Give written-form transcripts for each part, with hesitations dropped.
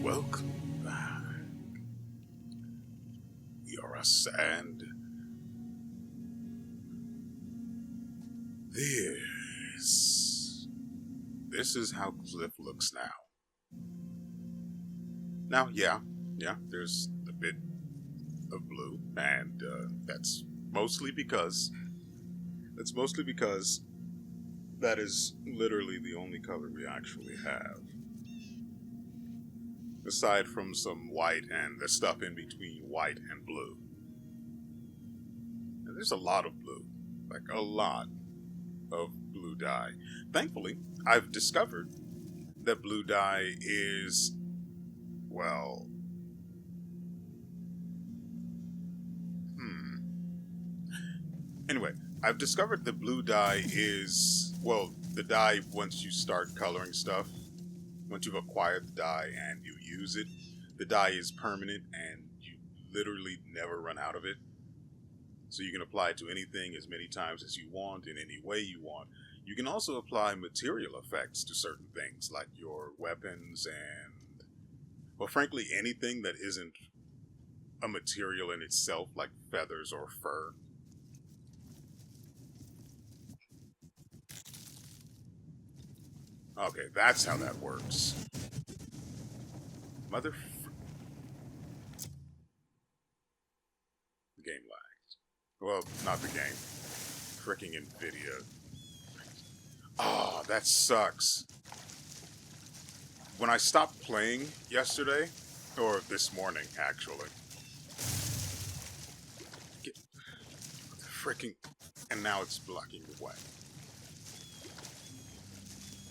Welcome back. WeArEuS, and this is how Kliff looks now. There's a bit of blue, and that's mostly because that is literally the only color we actually have. Aside from some white and the stuff in between white and blue. And there's a lot of blue. Like a lot of blue dye. Thankfully, I've discovered that blue dye is, well... Anyway, I've discovered that blue dye is, well, the dye once you start coloring stuff. Once you've acquired the dye and you use it, the dye is permanent and you literally never run out of it. So you can apply it to anything as many times as you want, in any way you want. You can also apply material effects to certain things, like your weapons and, well, frankly, anything that isn't a material in itself, like feathers or fur. Okay, that's how that works. The game lags. Well, not the game. Fricking Nvidia. Oh, that sucks. When I stopped playing yesterday, or this morning, actually. Fricking... And now it's blocking the way.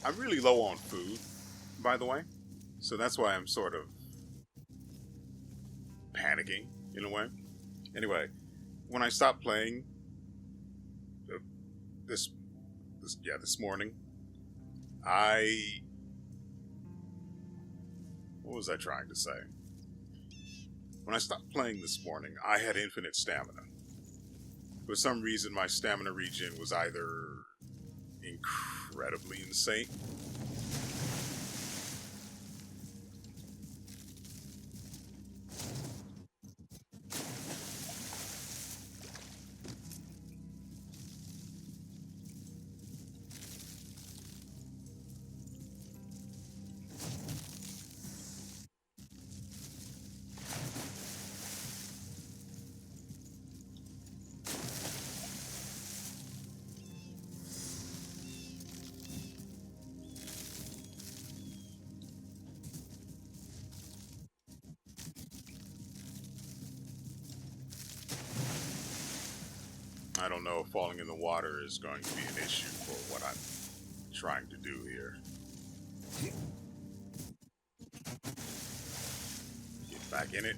I'm really low on food, by the way, so that's why I'm sort of panicking, in a way. Anyway, when I stopped playing this morning, what was I trying to say? When I stopped playing this morning, I had infinite stamina. For some reason, my stamina regen was either incredibly insane. I don't know if falling in the water is going to be an issue for what I'm trying to do here. Get back in it.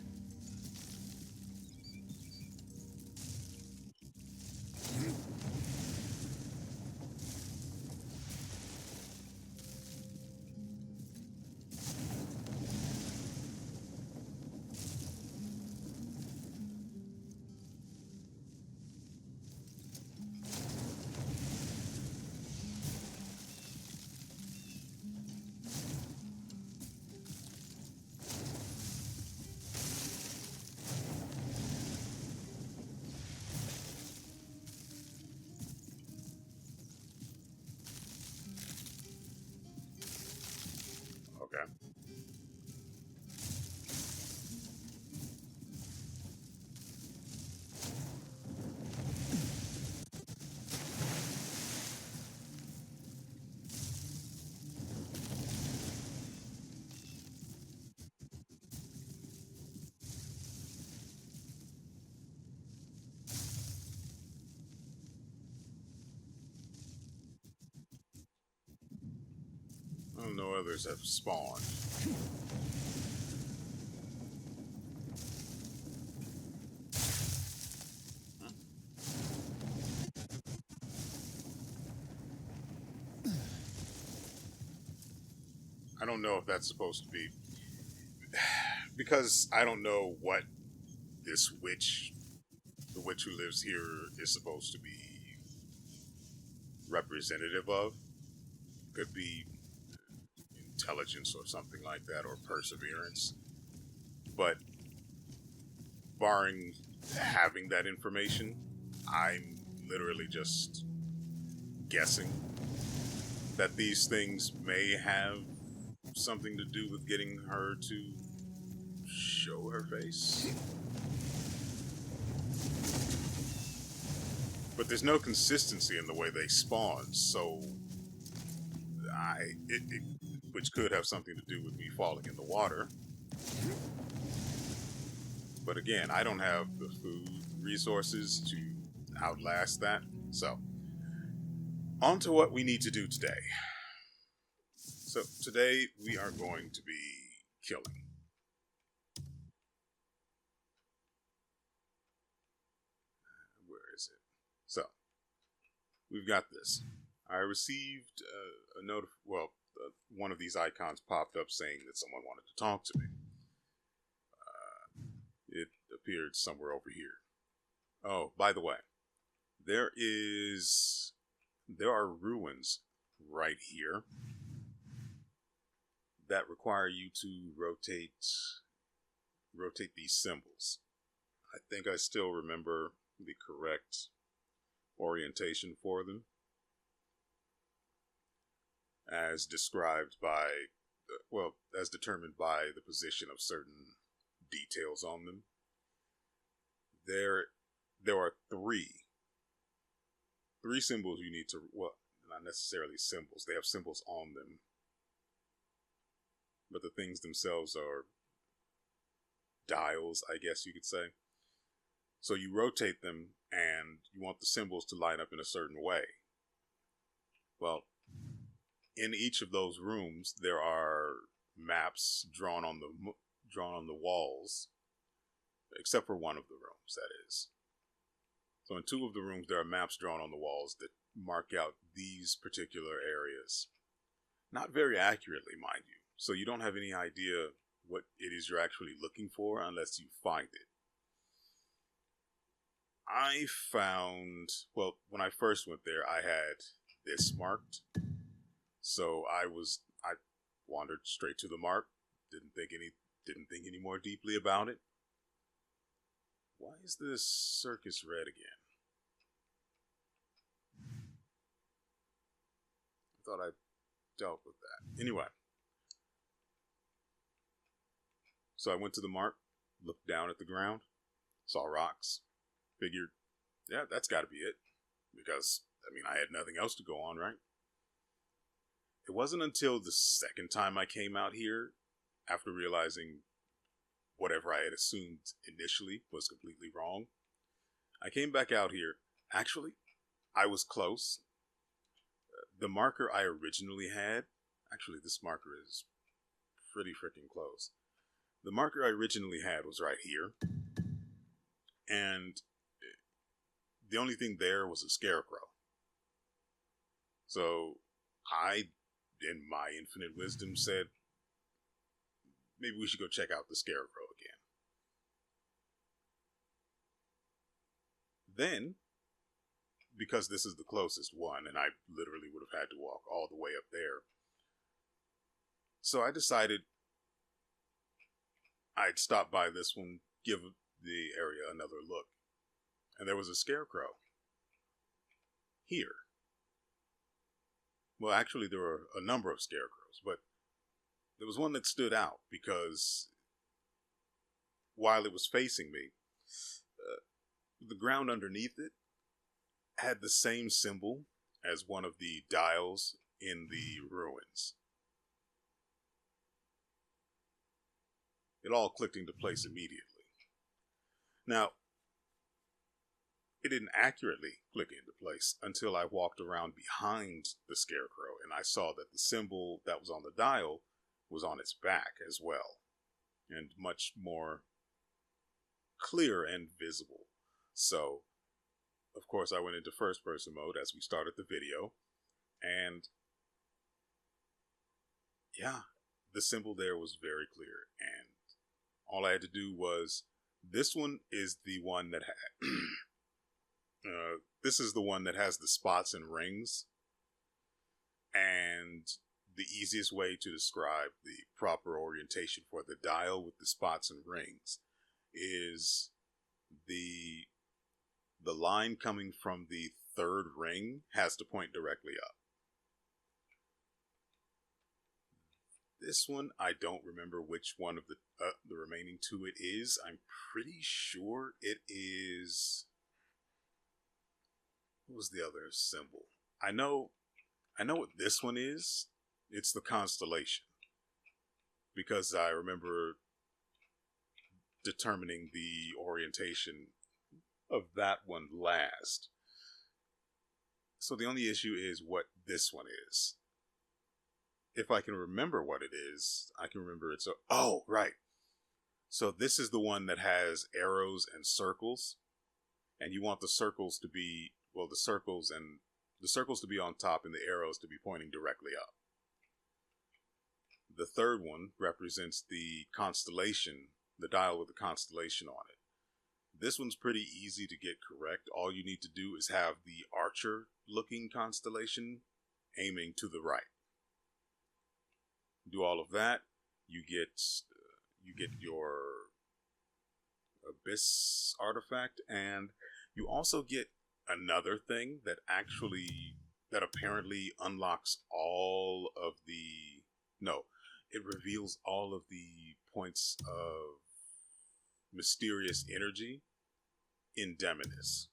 Okay. I don't know others have spawned. I don't know if that's supposed to be... Because I don't know what this witch, the witch who lives here, is supposed to be representative of. Could be intelligence or something like that, or perseverance. But barring having that information, I'm literally just guessing that these things may have something to do with getting her to show her face. But there's no consistency in the way they spawn, so which could have something to do with me falling in the water. But again, I don't have the food resources to outlast that. So, on to what we need to do today. So, today we are going to be killing. Where is it? So, we've got this. I received a note. Well, one of these icons popped up saying that someone wanted to talk to me. It appeared somewhere over here. Oh, by the way, there are ruins right here that require you to rotate these symbols. I think I still remember the correct orientation for them, as described by, as determined by the position of certain details on them. There are three symbols you need to, well, not necessarily symbols, they have symbols on them, but the things themselves are dials, I guess you could say. So you rotate them, and you want the symbols to line up in a certain way. Well, in each of those rooms, there are maps drawn on the walls, except for one of the rooms, that is. So in two of the rooms, there are maps drawn on the walls that mark out these particular areas. Not very accurately, mind you. So you don't have any idea what it is you're actually looking for unless you find it. I found, well, when I first went there, I had this marked. So I wandered straight to the mark. Didn't think any more deeply about it. Why is this circus red again? I thought I dealt with that. Anyway. So I went to the mark, looked down at the ground, saw rocks, figured, yeah, that's got to be it. Because, I had nothing else to go on, right? It wasn't until the second time I came out here, after realizing whatever I had assumed initially was completely wrong, I came back out here. Actually, I was close. The marker I originally had, actually this marker is pretty freaking close. The marker I originally had was right here. And the only thing there was a scarecrow. So I, in my infinite wisdom, said, maybe we should go check out the scarecrow again. Then, because this is the closest one, and I literally would have had to walk all the way up there, so I decided I'd stop by this one, give the area another look. And there was a scarecrow here. Well, actually, there were a number of scarecrows, but there was one that stood out because while it was facing me, the ground underneath it had the same symbol as one of the dials in the ruins. It all clicked into place immediately. Now, it didn't accurately click into place until I walked around behind the scarecrow and I saw that the symbol that was on the dial was on its back as well, and much more clear and visible. So, of course, I went into first-person mode as we started the video, and yeah, the symbol there was very clear, and all I had to do was, this one is the one that this is the one that has the spots and rings, and the easiest way to describe the proper orientation for the dial with the spots and rings is the line coming from the third ring has to point directly up. This one, I don't remember which one of the remaining two it is. I'm pretty sure it is... What was the other symbol? I know what this one is. It's the constellation. Because I remember determining the orientation of that one last. So the only issue is what this one is. If I can remember what it is, I can remember it. So, oh, right. So this is the one that has arrows and circles. And you want the circles to be, well, the circles to be on top and the arrows to be pointing directly up. The third one represents the constellation, the dial with the constellation on it. This one's pretty easy to get correct. All you need to do is have the archer-looking constellation aiming to the right. Do all of that, you get your Abyss artifact, and you also get another thing that apparently unlocks all of the... No, it reveals all of the points of mysterious energy in Demonis,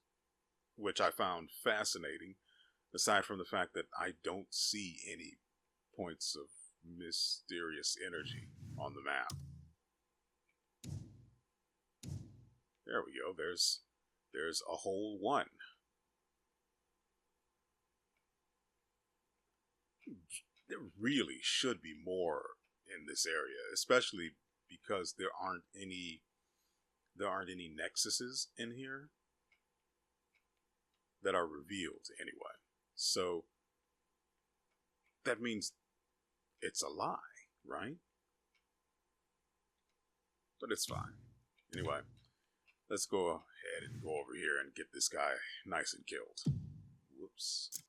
which I found fascinating, aside from the fact that I don't see any points of mysterious energy on the map. There we go. There's a whole one. There really should be more in this area, especially because there aren't any nexuses in here that are revealed anyway. So that means it's a lie, right? But it's fine. Anyway, let's go ahead and go over here and get this guy nice and killed. Whoops.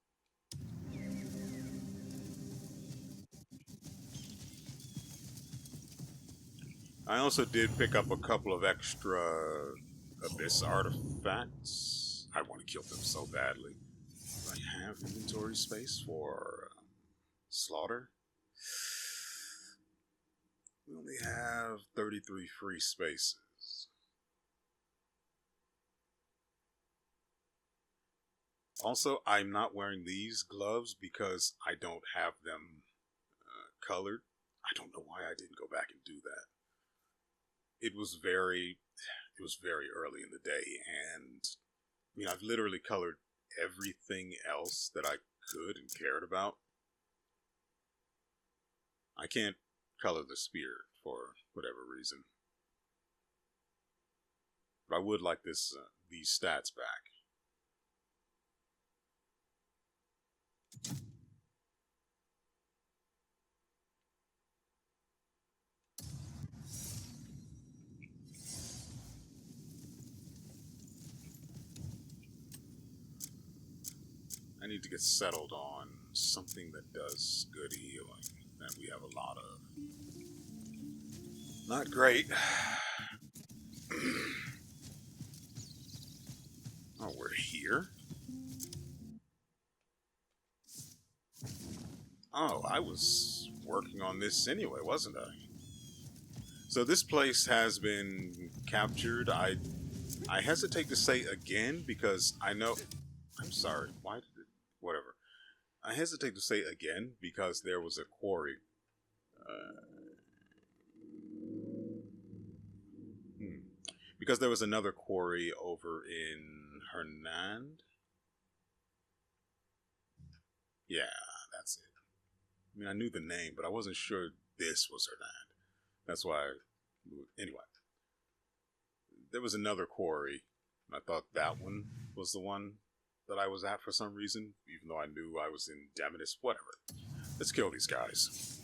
I also did pick up a couple of extra Abyss artifacts. I want to kill them so badly. Do I have inventory space for slaughter? We only have 33 free spaces. Also, I'm not wearing these gloves because I don't have them colored. I don't know why I didn't go back and do that. It was very early in the day, and I mean, I've literally colored everything else that I could and cared about. I can't color the spear for whatever reason, but I would like these stats back. I need to get settled on something that does good healing that we have a lot of. Not great. Oh, we're here? Oh, I was working on this anyway, wasn't I? So this place has been captured. I hesitate to say again because I know... I'm sorry, why did it... Whatever. I hesitate to say again because there was a quarry. Because there was another quarry over in Hernand. Yeah, that's it. I mean, I knew the name, but I wasn't sure this was Hernand. That's why... Anyway. There was another quarry. I thought that one was the one that I was at for some reason, even though I knew I was in Demonis. Whatever. Let's kill these guys.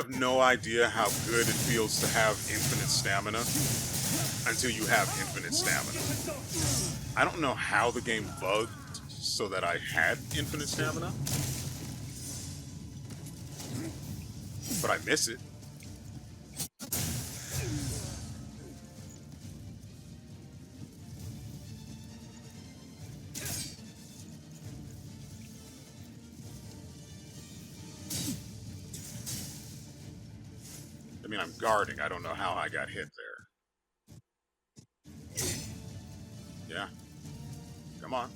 have no idea how good it feels to have infinite stamina until you have infinite stamina. I don't know how the game bugged so that I had infinite stamina, but I miss it. I mean, I'm guarding. I don't know how I got hit there. Yeah. Come on.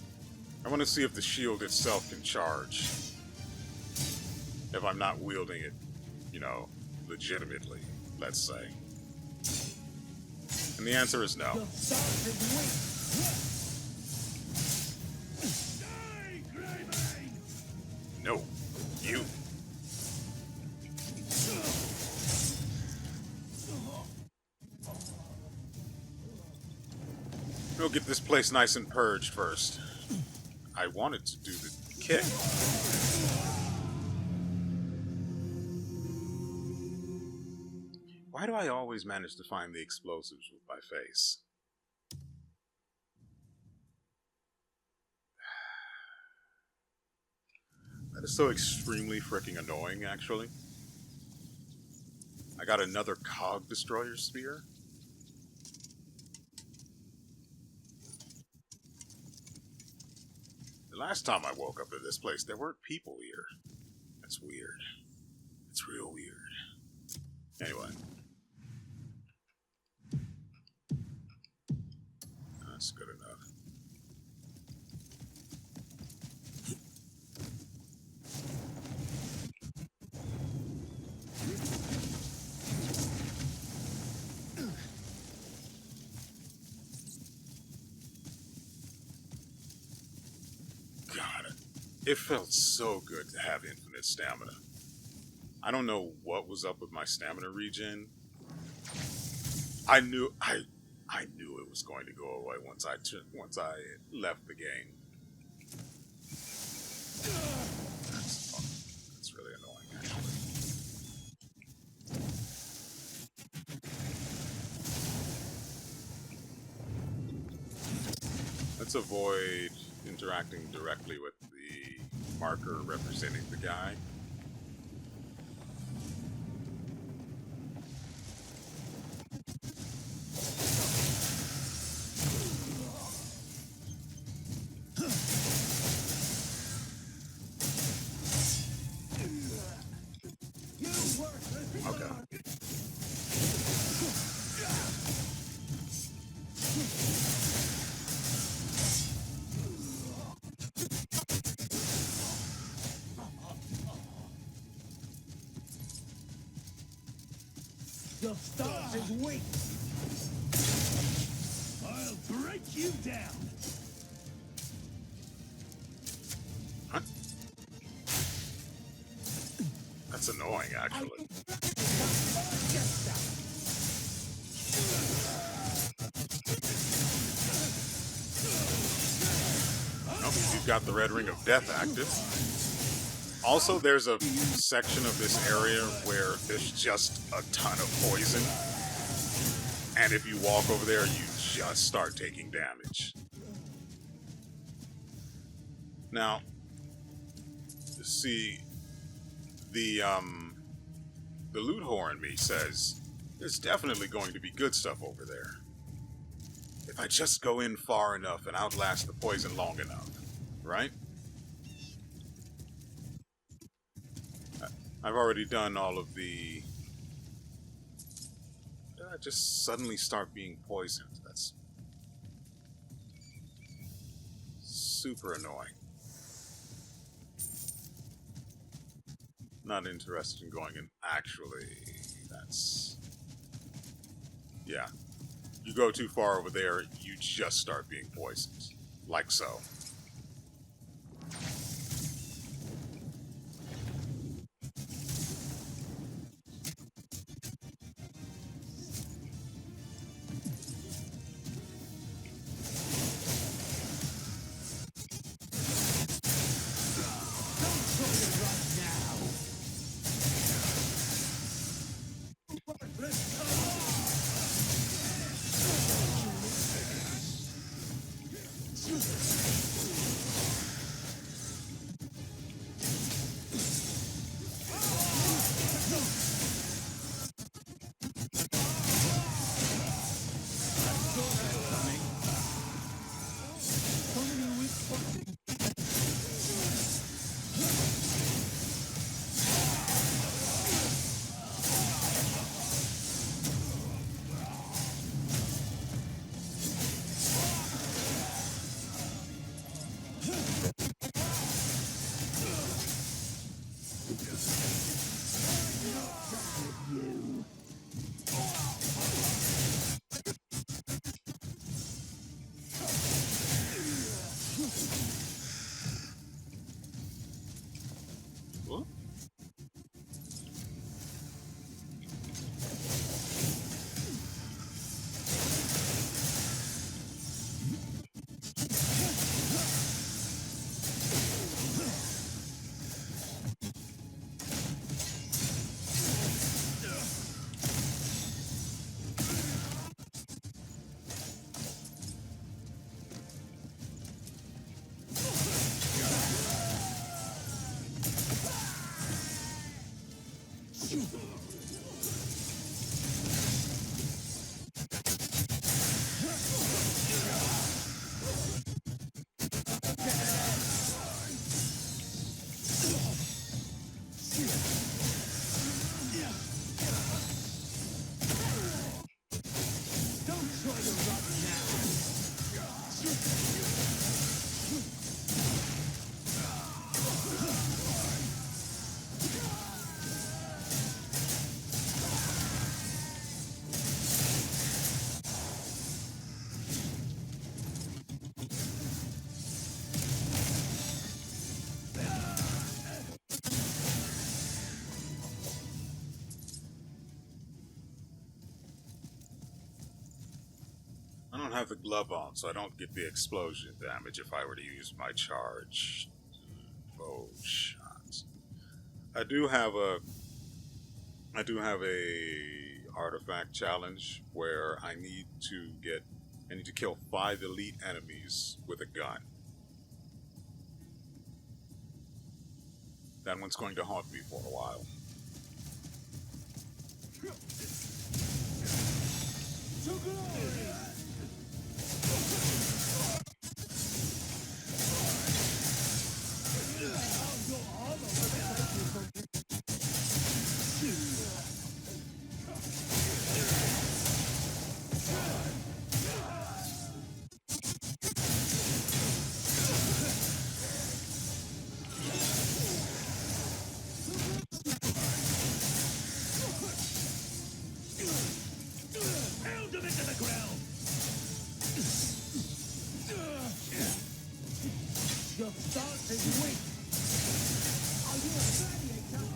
I want to see if the shield itself can charge. If I'm not wielding it, you know, legitimately, let's say. And the answer is no. No. You. We'll get this place nice and purged first. I wanted to do the kick. Why do I always manage to find the explosives with my face? That is so extremely freaking annoying, actually. I got another cog destroyer spear. The last time I woke up at this place, there weren't people here. That's weird. It's real weird. Anyway. That's good enough. God, it felt so good to have infinite stamina. I don't know what was up with my stamina regen. I knew it was going to go away once I left the game. That's really annoying, actually. Let's avoid interacting directly with the marker representing the guy. Okay. Your stars is weak. I'll break you down. Huh? That's annoying, actually. Nope, you've got the red ring of death active. Also, there's a section of this area where there's just a ton of poison. And if you walk over there, you just start taking damage. Now, see, the loot whore in me says there's definitely going to be good stuff over there. If I just go in far enough and outlast the poison long enough, right? I've already done all of the... Did I just suddenly start being poisoned? That's super annoying. Not interested in going in. Actually, that's... Yeah. You go too far over there, you just start being poisoned. Like so. What? I don't have the glove on, so I don't get the explosion damage if I were to use my charge bow shots. I do have a artifact challenge where I need to kill 5 elite enemies with a gun. That one's going to haunt me for a while. Pound him into the ground. Your stance is weak. Are you a gladiator?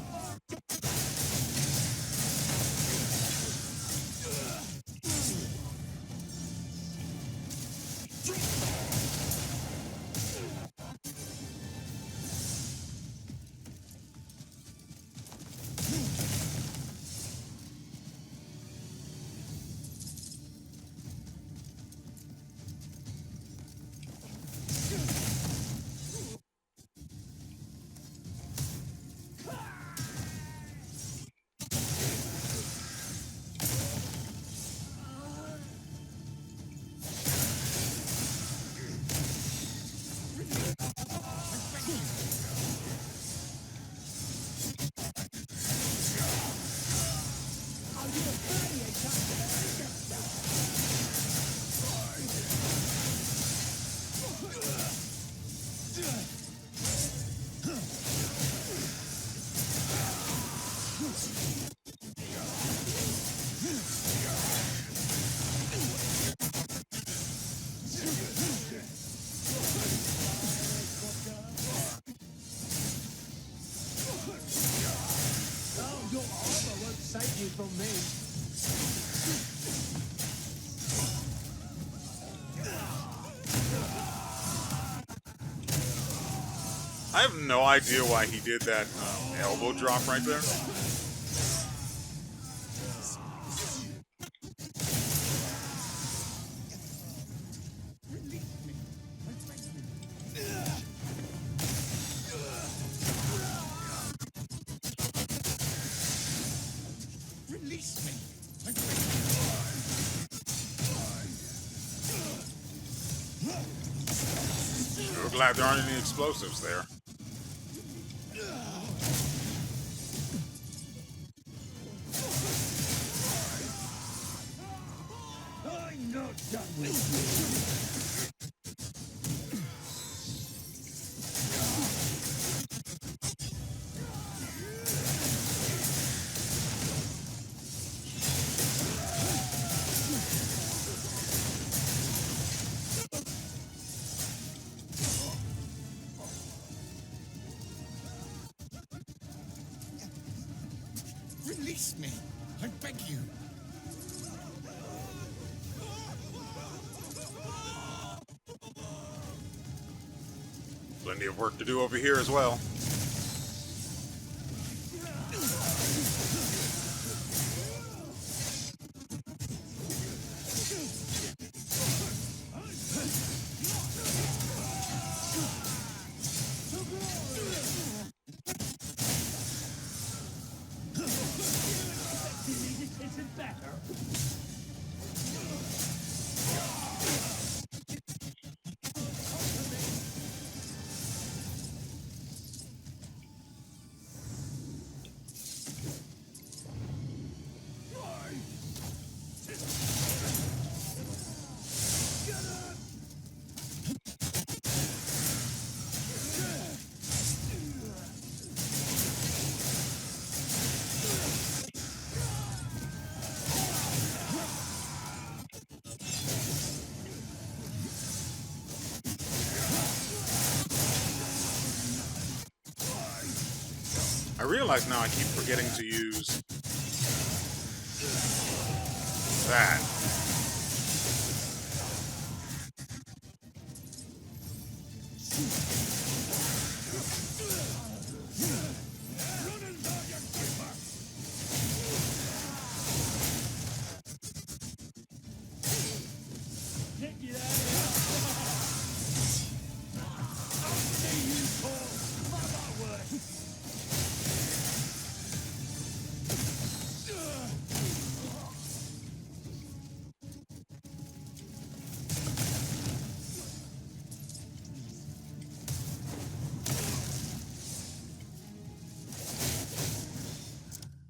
Your armor won't save you from me. I have no idea why he did that elbow drop right there. Sure glad there aren't any explosives there. I'm not done with Release me, I beg you. Plenty of work to do over here as well. isn't better. I realize now I keep forgetting to use that.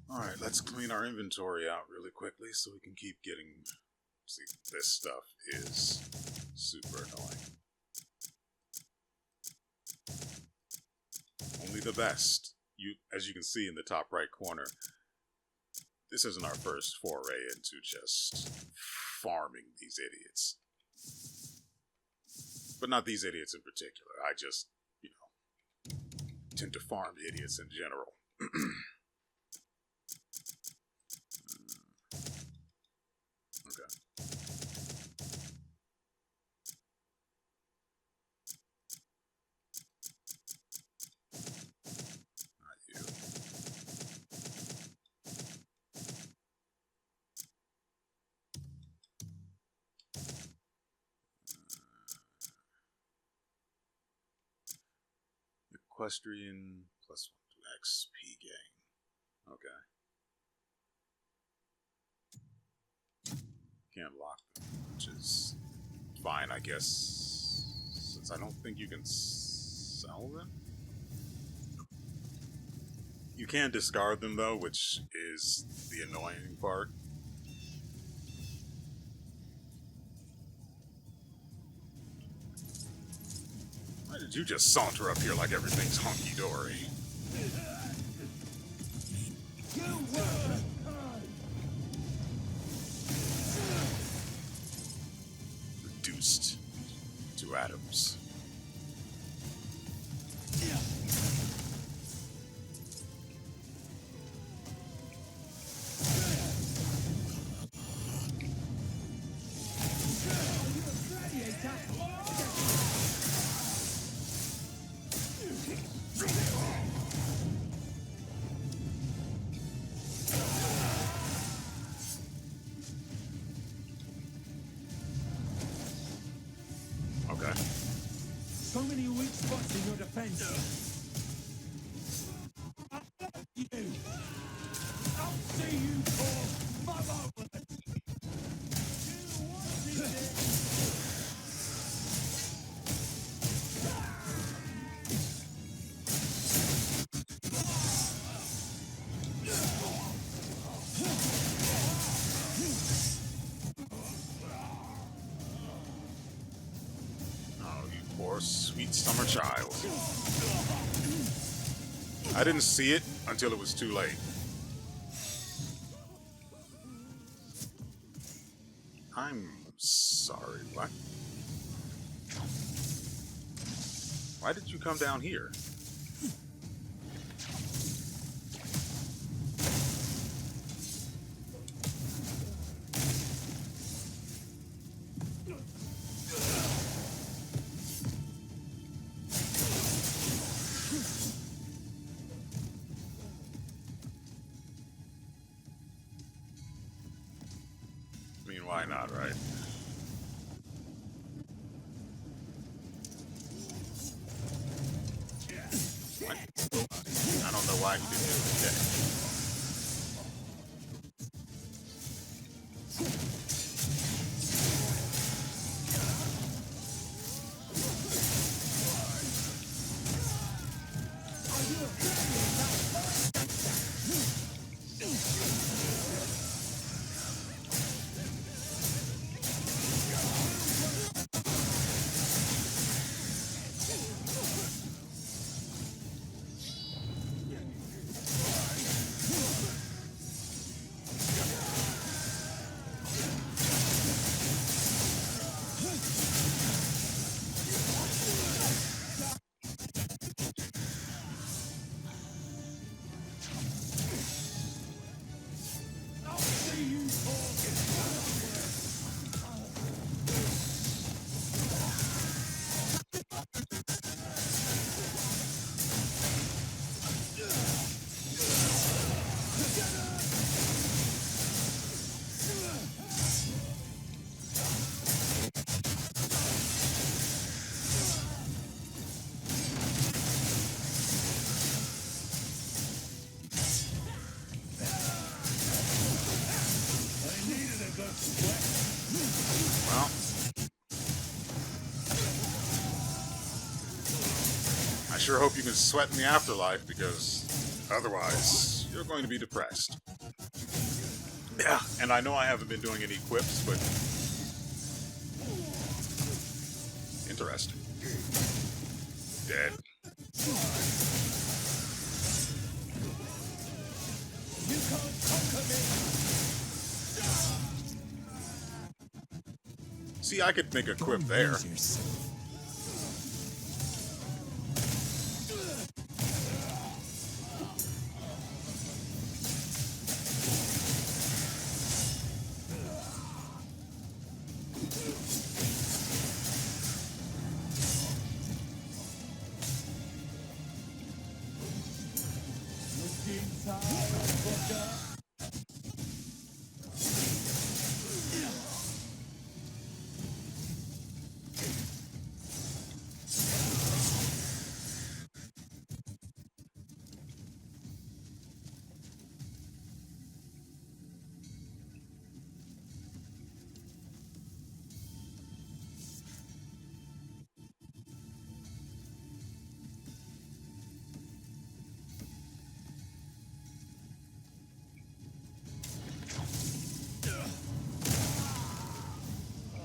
Alright, let's clean our inventory out really quickly so we can keep getting... See, this stuff is super annoying. Only the best. As you can see in the top right corner, this isn't our first foray into just farming these idiots. But not these idiots in particular. I just, tend to farm idiots in general. Equestrian +1 to XP gain. Okay. Can't lock them, which is fine, I guess, since I don't think you can sell them. You can discard them though, which is the annoying part. Why did you just saunter up here like everything's hunky-dory? Reduced to atoms. Okay. So many weak spots in your defense. I'll see you for mother. Your sweet summer child. I didn't see it until it was too late. I'm sorry, what? Why did you come down here? I mean, why not, right? What? I don't know why he didn't do it today. Well, I sure hope you can sweat in the afterlife, because otherwise you're going to be depressed. Yeah, and I know I haven't been doing any quips, but interesting. Dead. You can't conquer me. See, I could make a quip there.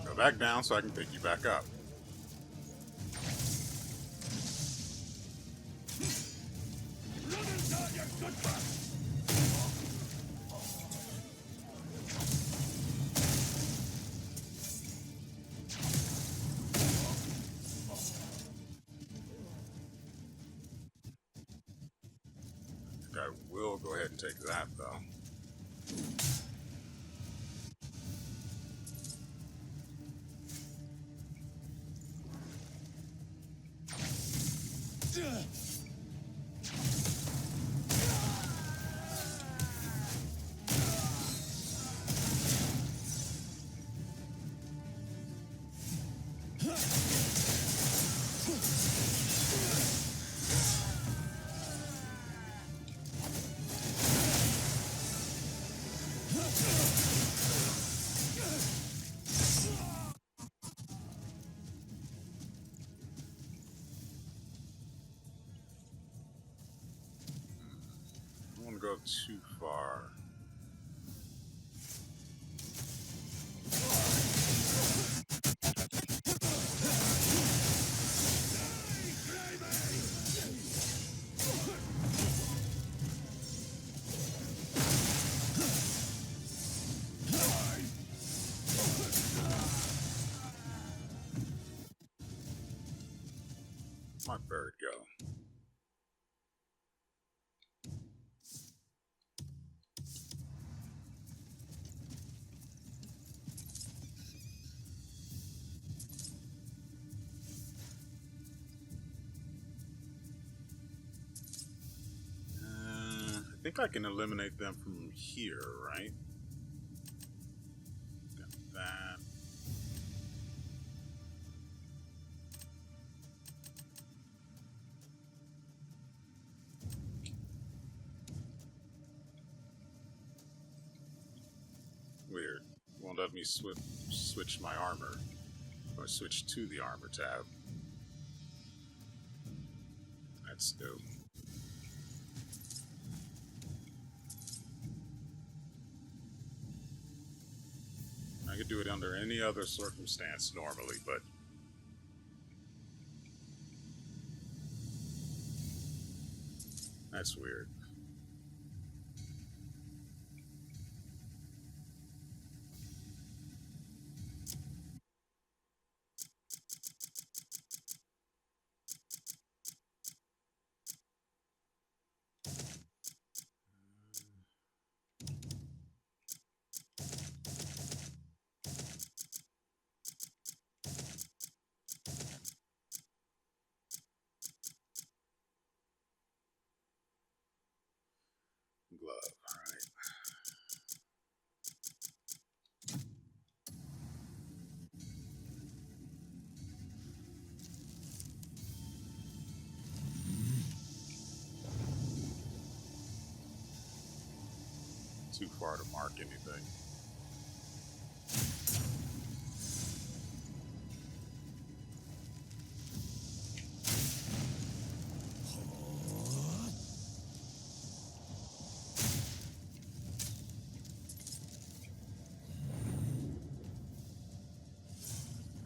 Go back down so I can pick you back up. I will go ahead and take that, though. I don't want to go too far. My bird go? I think I can eliminate them from here, right? Got that. Weird. Won't let me switch my armor. Or switch to the armor tab. That's new. I could do it under any other circumstance normally, but that's weird. Glove, alright. Too far to mark anything.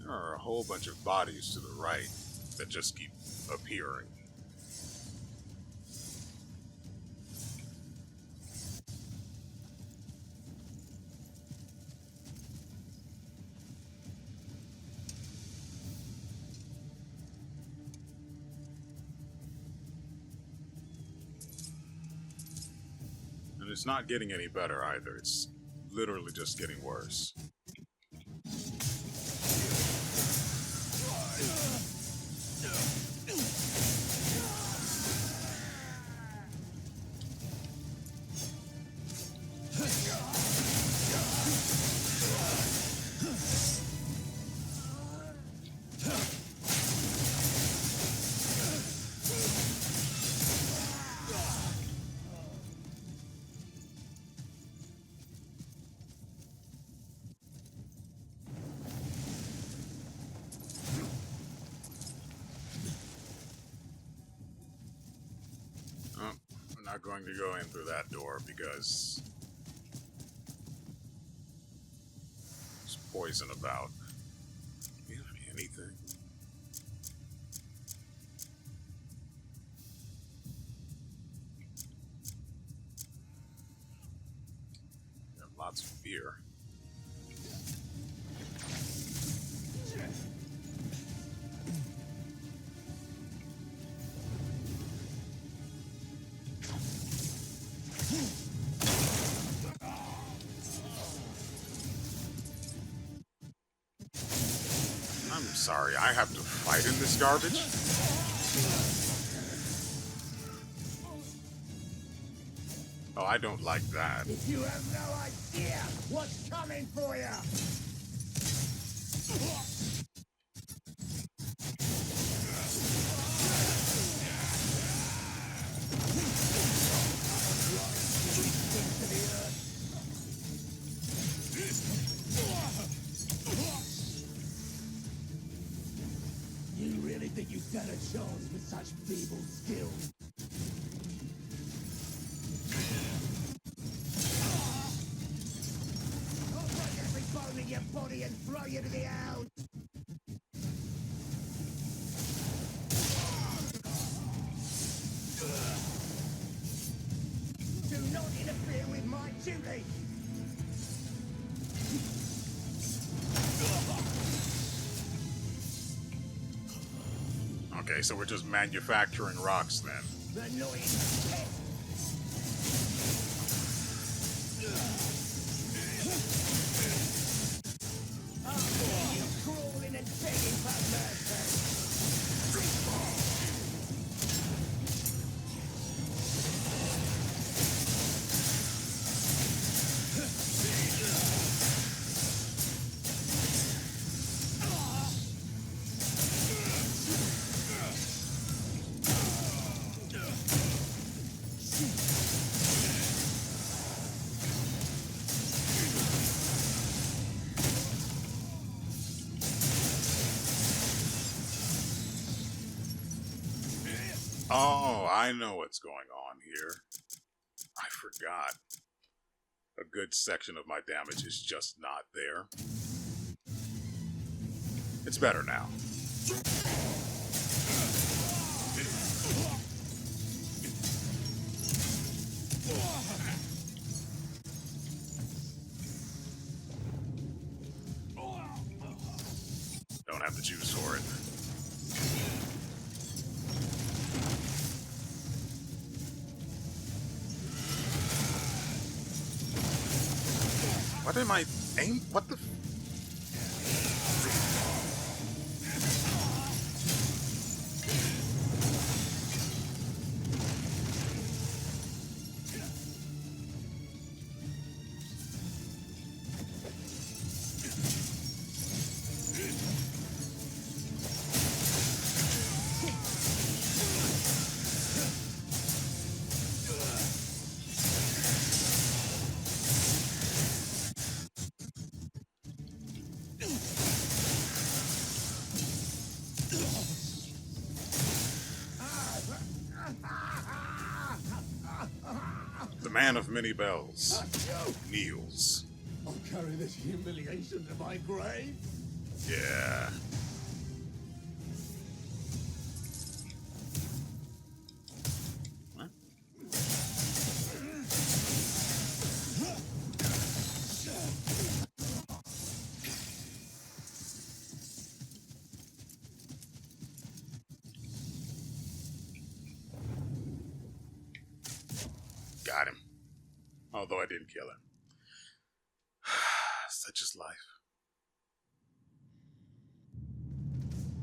There are a whole bunch of bodies to the right that just keep appearing. And it's not getting any better either. It's literally just getting worse. Not going to go in through that door because there's poison about. Do you have anything? You have lots of beer. I'm sorry, I have to fight in this garbage? Oh, I don't like that. If you have no idea what's coming for you. You really think you stand a chance with such feeble skill? I'll break every bone in your body and throw you to the hound. Do not interfere with my duty. Okay, so we're just manufacturing rocks then. Annoying. You crawling and begging for mercy. Oh, I know what's going on here. I forgot. A good section of my damage is just not there. It's better now. Don't have the juice for it. What am I aim? What the? The man of many bells kneels. I'll carry this humiliation to my grave. Yeah. What? Got him. Although I didn't kill him. Such is life.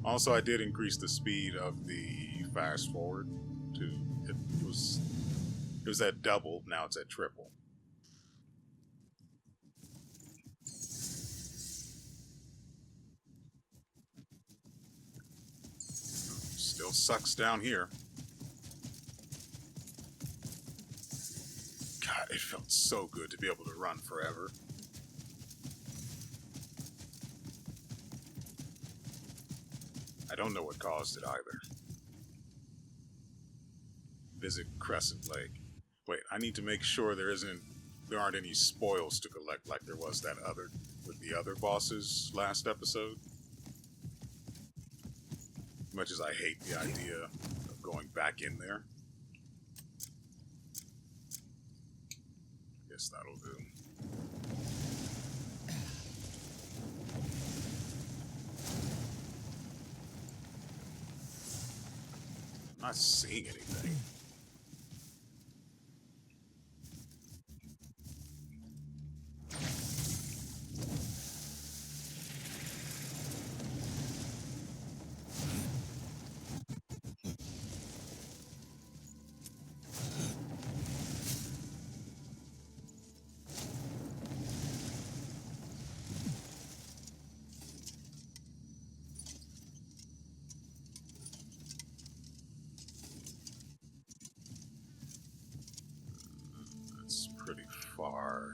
Also, I did increase the speed of the fast forward to it was at double, now it's at triple. Still sucks down here. God, it felt so good to be able to run forever. I don't know what caused it either. Visit Crescent Lake. Wait, I need to make sure there aren't any spoils to collect like there was that other with the other bosses last episode. As much as I hate the idea of going back in there. Guess that'll do. I'm not seeing anything. That's pretty far.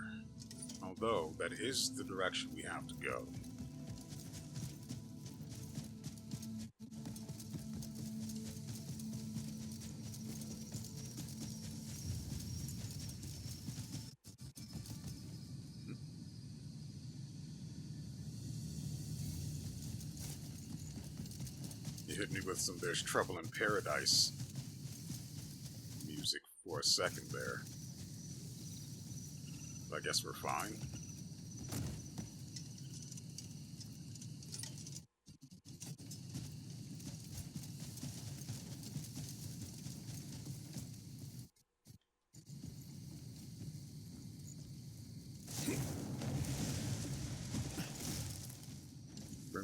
Although, that is the direction we have to go. You hit me with some "There's Trouble in Paradise" music for a second there. I guess we're fine.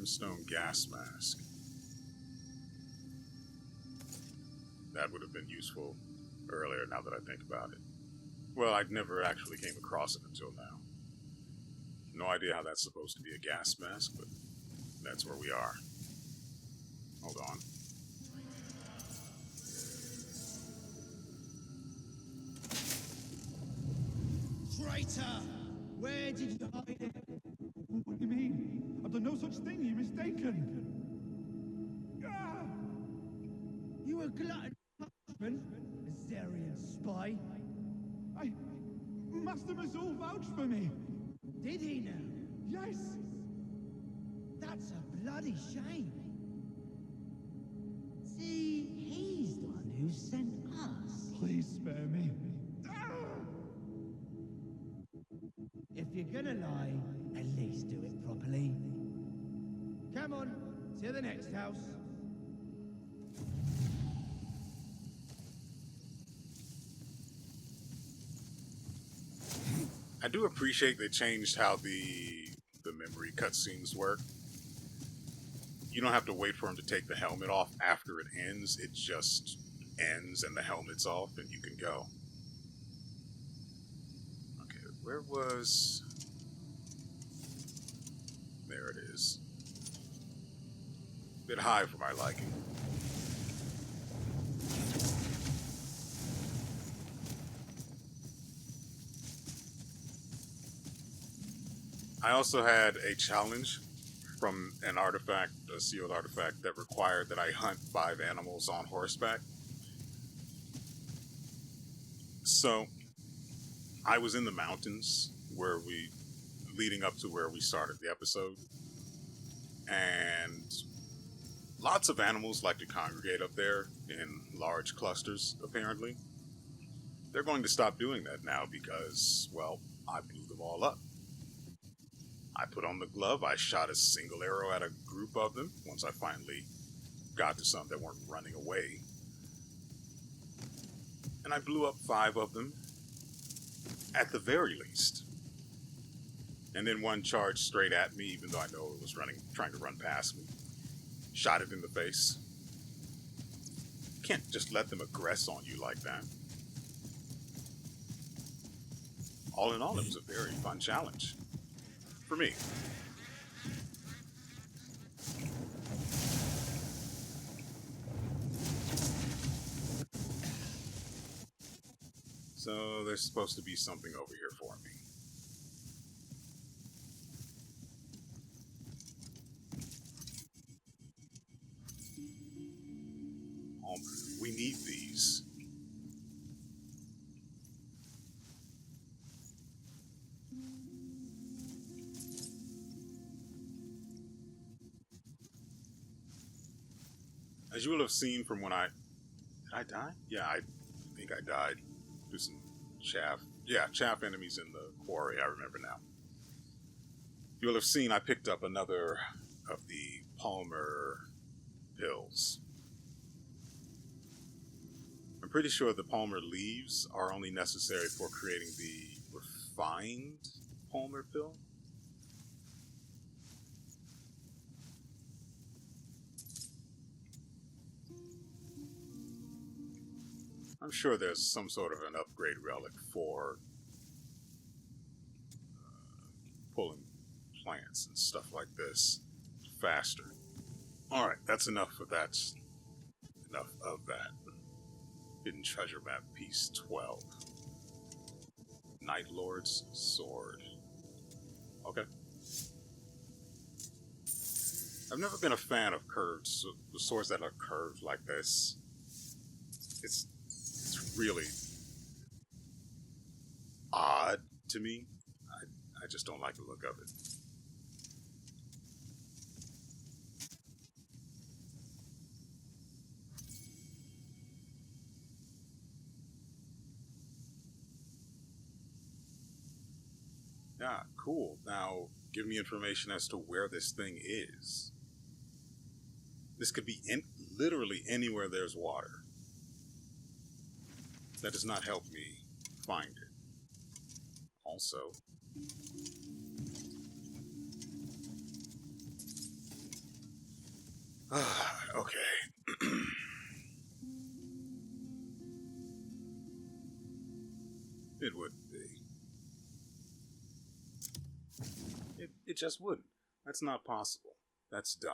Brimstone gas mask. That would have been useful earlier, now that I think about it. Well, I never actually came across it until now. No idea how that's supposed to be a gas mask, but that's where we are. Hold on. Traitor! Where did you hide it? What do you mean? I've done no such thing. You're mistaken. Ah! You a glutton husband? A Zarian spy? Master Mazul vouched for me. Did he now? Yes. That's a bloody shame. See, he's the one who sent us. Please spare me. If you're gonna lie, at least do it properly. Come on, to the next house. I do appreciate they changed how the memory cutscenes work. You don't have to wait for him to take the helmet off after it ends. It just ends and the helmet's off and you can go. Okay, where was... There it is. Bit high for my liking. I also had a challenge from an artifact, a sealed artifact, that required that I hunt 5 animals on horseback. So, I was in the mountains leading up to where we started the episode, and lots of animals like to congregate up there in large clusters, apparently. They're going to stop doing that now because, well, I blew them all up. I put on the glove, I shot a single arrow at a group of them once I finally got to some that weren't running away. And I blew up 5 of them, at the very least. And then one charged straight at me, even though I know it was trying to run past me. Shot it in the face. Can't just let them aggress on you like that. All in all, it was a very fun challenge. For me. So there's supposed to be something over here for me. We need these. As you will have seen from when did I die? Yeah, I think I died. Do some chaff. Yeah, chaff enemies in the quarry, I remember now. You will have seen I picked up another of the Palmer pills. I'm pretty sure the Palmer leaves are only necessary for creating the refined Palmer pill. I'm sure there's some sort of an upgrade relic for pulling plants and stuff like this faster. Alright, that's enough of that. Enough of that. Hidden treasure map, piece 12. Night Lord's sword. Okay. I've never been a fan of curved, the swords that are curved like this. It's really odd to me. I just don't like the look of it. Yeah, cool. Now, give me information as to where this thing is. This could be literally anywhere there's water. That does not help me find it. Also, Okay. It wouldn't be. It just wouldn't. That's not possible. That's dumb.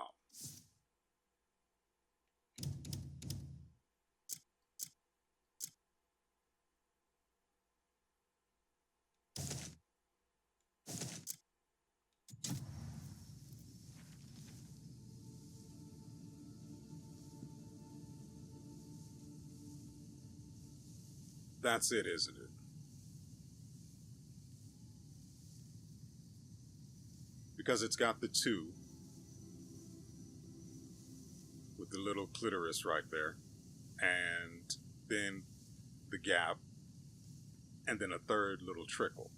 That's it, isn't it? Because it's got the 2 with the little clitoris right there, and then the gap, and then a third little trickle.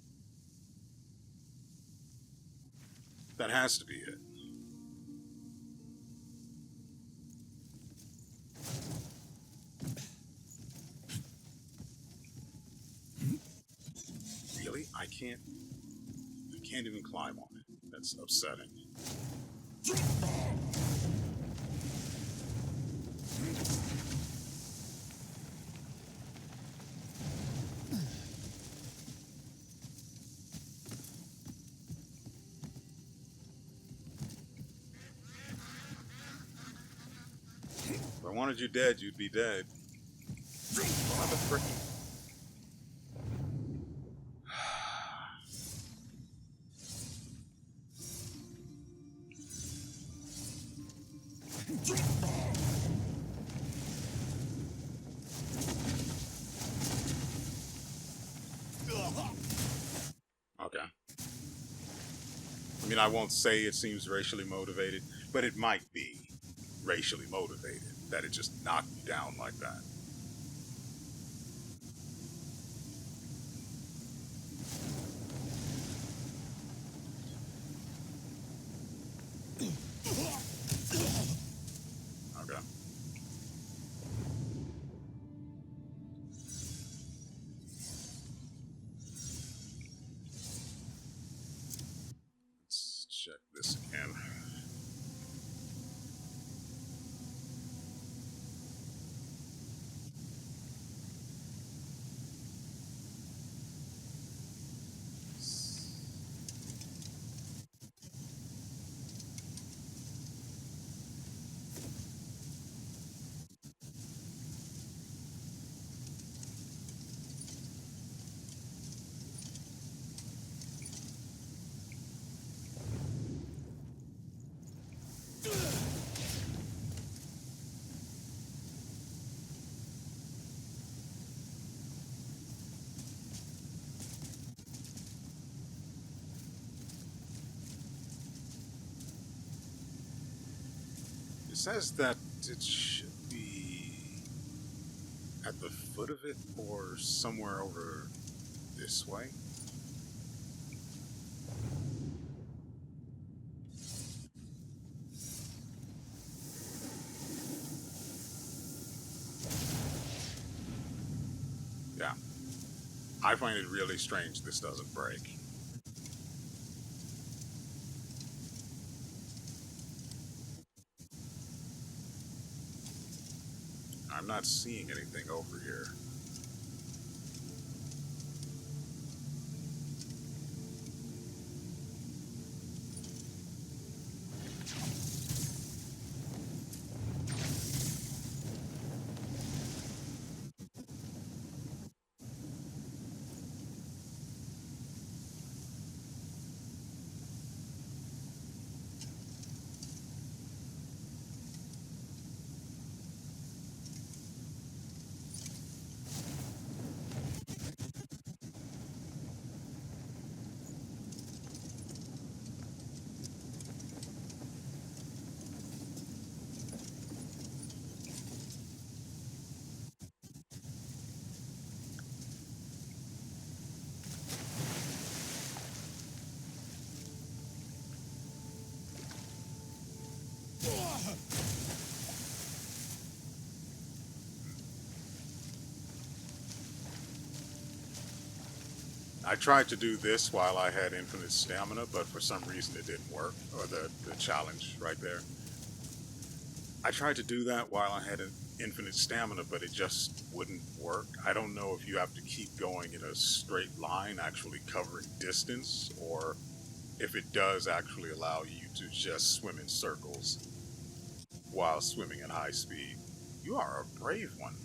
That has to be it. Really? I can't even climb on it. That's upsetting. If I wanted you dead, you'd be dead. What the frick? Okay. I mean, I won't say it seems racially motivated, but it might be racially motivated that it just knocked me down like that. Okay. Let's check this again. It says that it should be at the foot of it or somewhere over this way. Yeah. I find it really strange this doesn't break. I'm not seeing anything over here. I tried to do this while I had infinite stamina, but for some reason it didn't work, or the challenge right there. I tried to do that while I had an infinite stamina, but it just wouldn't work. I don't know if you have to keep going in a straight line, actually covering distance, or if it does actually allow you to just swim in circles while swimming at high speed. You are a brave one.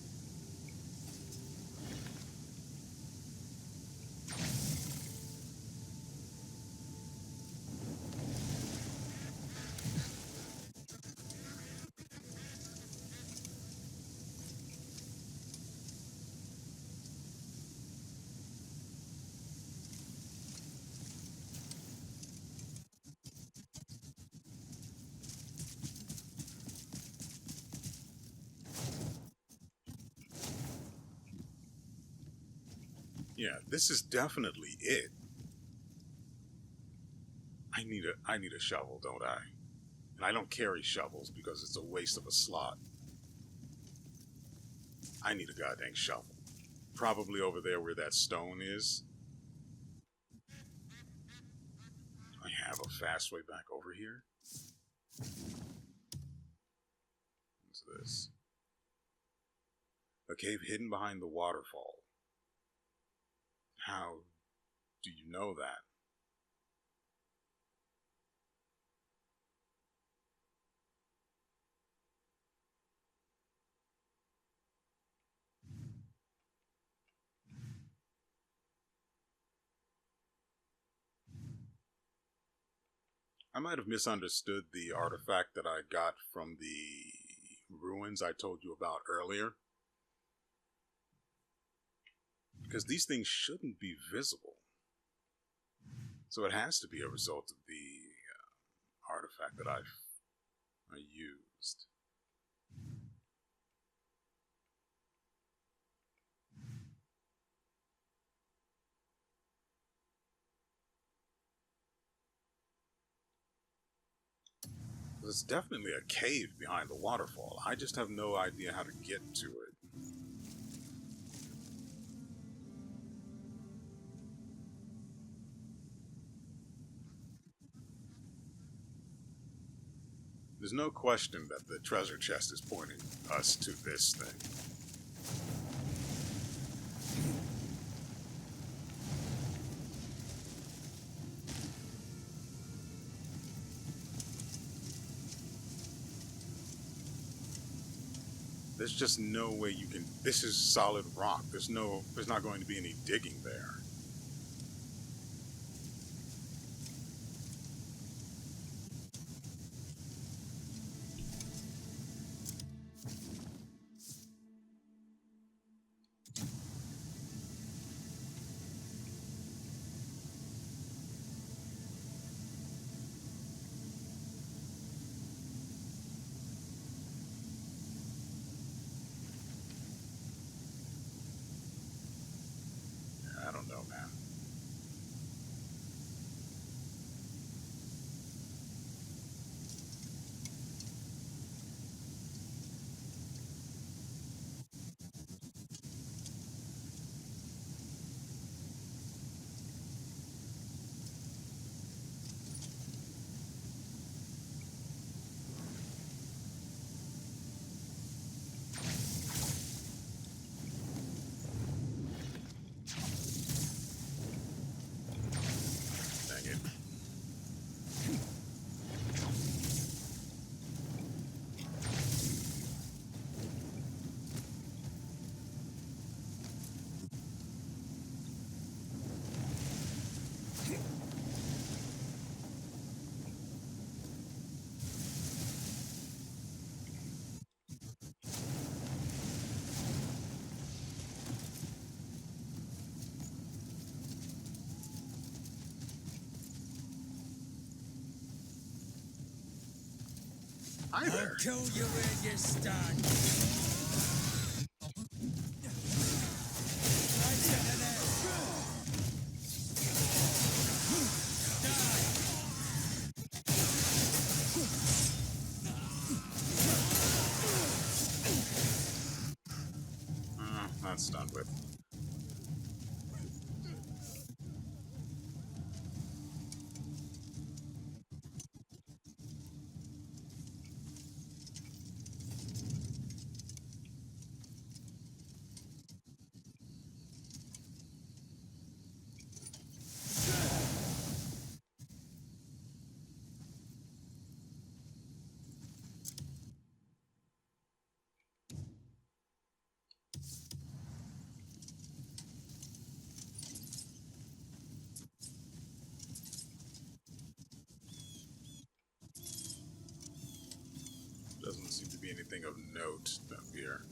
Yeah, this is definitely it. I need a shovel, don't I? And I don't carry shovels because it's a waste of a slot. I need a goddamn shovel. Probably over there where that stone is. Do I have a fast way back over here? What's this? A cave hidden behind the waterfall. How do you know that? I might have misunderstood the artifact that I got from the ruins I told you about earlier. Because these things shouldn't be visible. So it has to be a result of the artifact that I used. There's definitely a cave behind the waterfall. I just have no idea how to get to it. There's no question that the treasure chest is pointing us to this thing. There's just no way you can. This is solid rock. There's not going to be any digging there. I don't know, man. Dang it. Hi I'll there. kill you where you stand. That's done with. anything of note up here.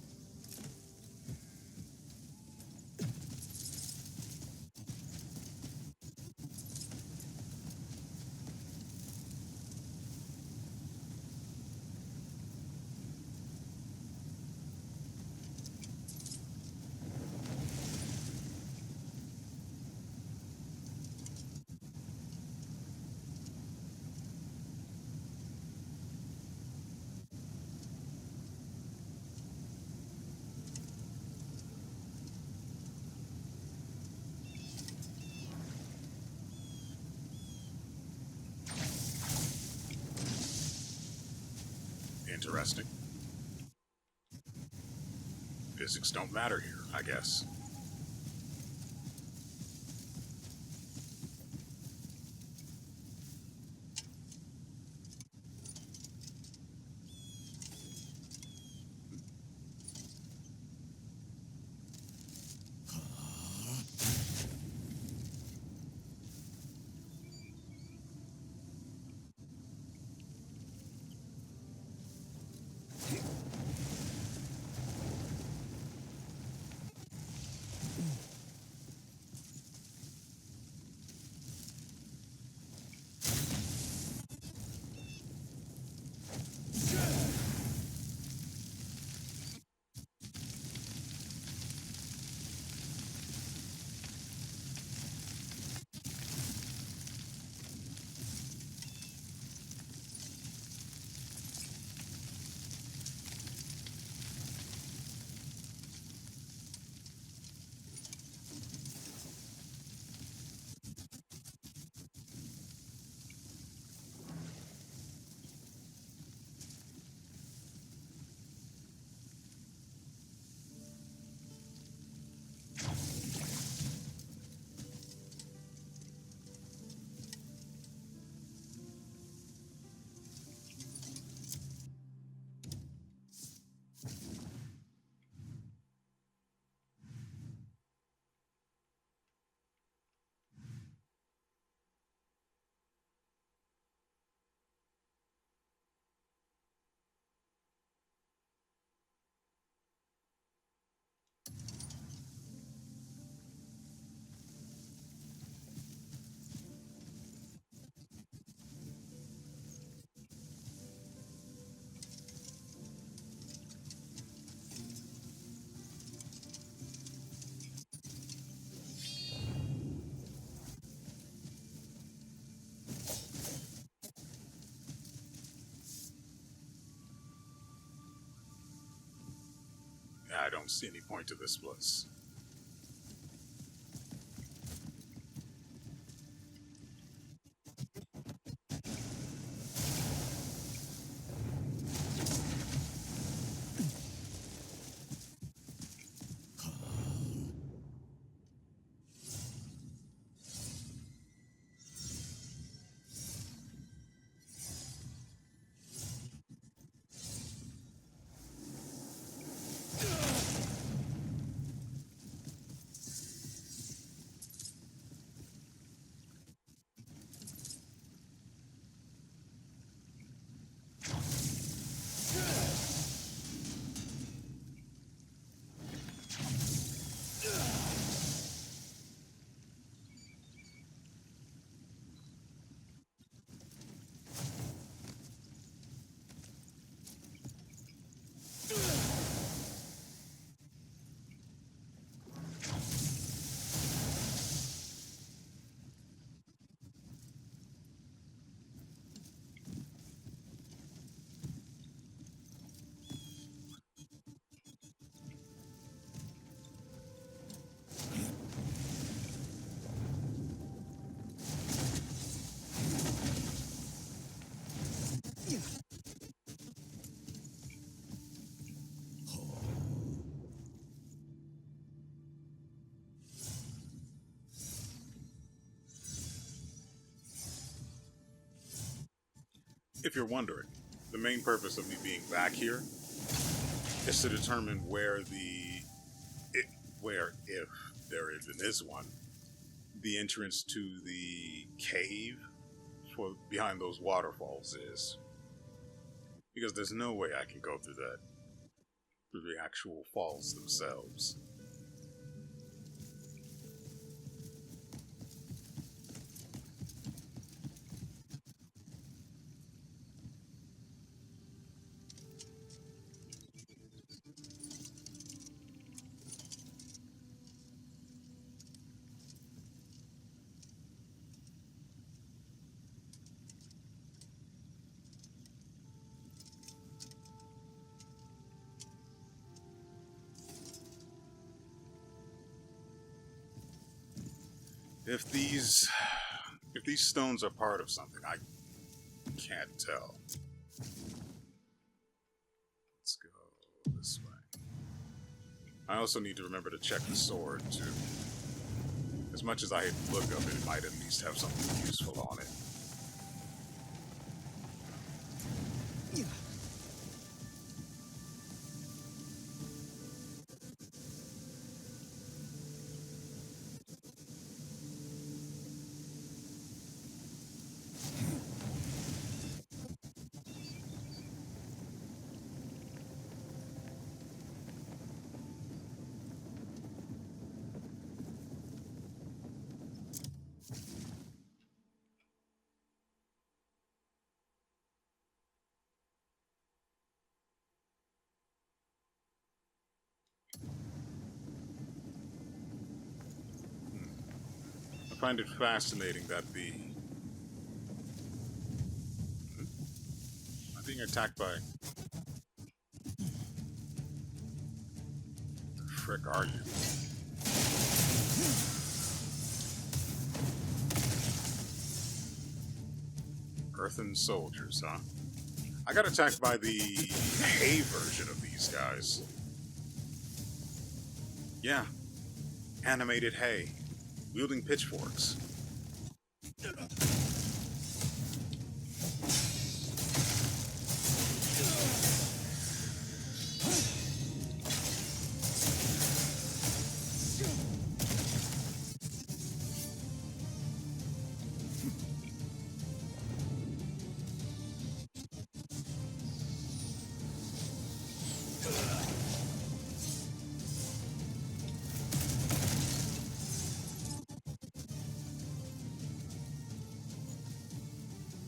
Interesting. Physics don't matter here, I guess. I don't see any point to this place. If you're wondering, the main purpose of me being back here is to determine where, if there even is one, the entrance to the cave for behind those waterfalls is. Because there's no way I can go through that. Through the actual falls themselves. If these stones are part of something, I can't tell. Let's go this way. I also need to remember to check the sword too. As much as I hate the look of it, it might at least have something useful on it. I find it fascinating that the... I'm being attacked by... The frick are you? Earthen soldiers, huh? I got attacked by the hay version of these guys. Yeah. Animated hay. Wielding pitchforks.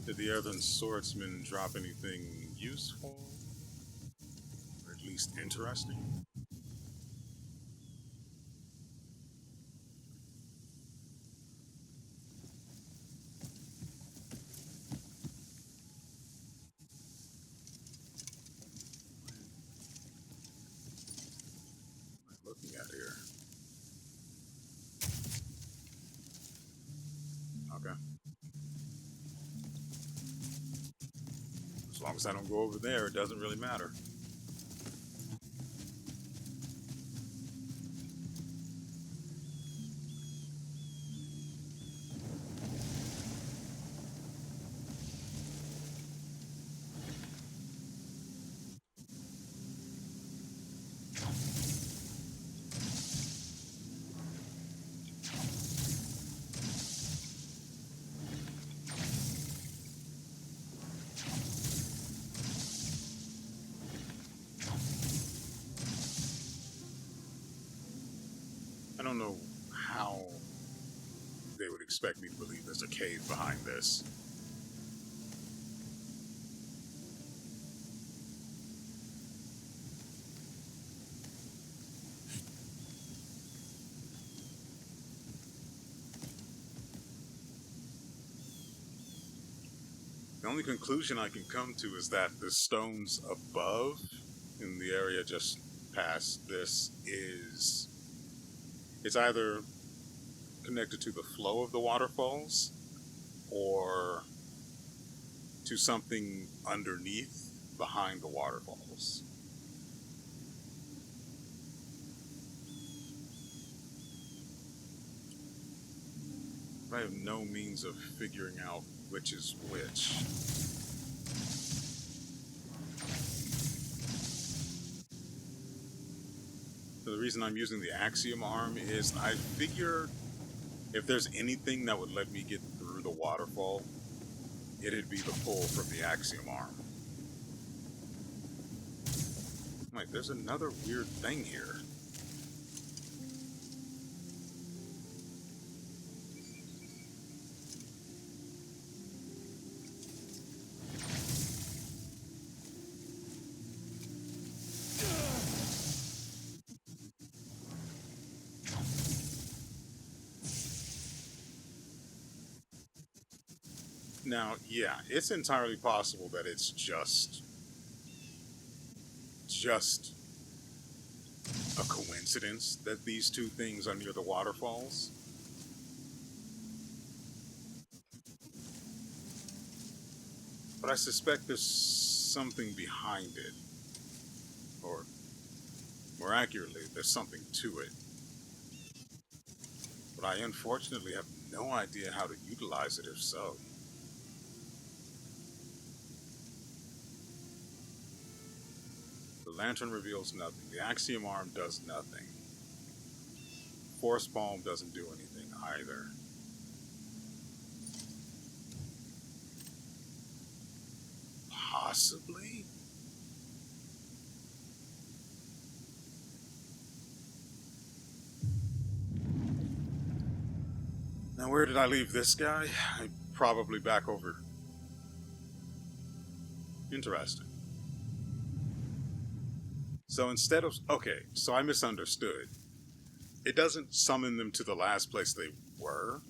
Did the Earthen Swordsman drop anything useful? Or at least interesting? What am I looking at here? Okay. As long as I don't go over there, it doesn't really matter. I don't know how they would expect me to believe there's a cave behind this. The only conclusion I can come to is that the stones above, in the area just past this, it's either connected to the flow of the waterfalls or to something underneath behind the waterfalls. I have no means of figuring out which is which. So the reason I'm using the Axiom arm is I figure if there's anything that would let me get through the waterfall, it'd be the pull from the Axiom arm. Wait, there's another weird thing here. Now, yeah, it's entirely possible that it's just a coincidence that these two things are near the waterfalls. But I suspect there's something behind it. Or, more accurately, there's something to it. But I unfortunately have no idea how to utilize it if so. The lantern reveals nothing. The axiom arm does nothing. Force palm doesn't do anything either. Possibly? Now, where did I leave this guy? Probably back over. Interesting. So instead of... Okay, so I misunderstood. It doesn't summon them to the last place they were,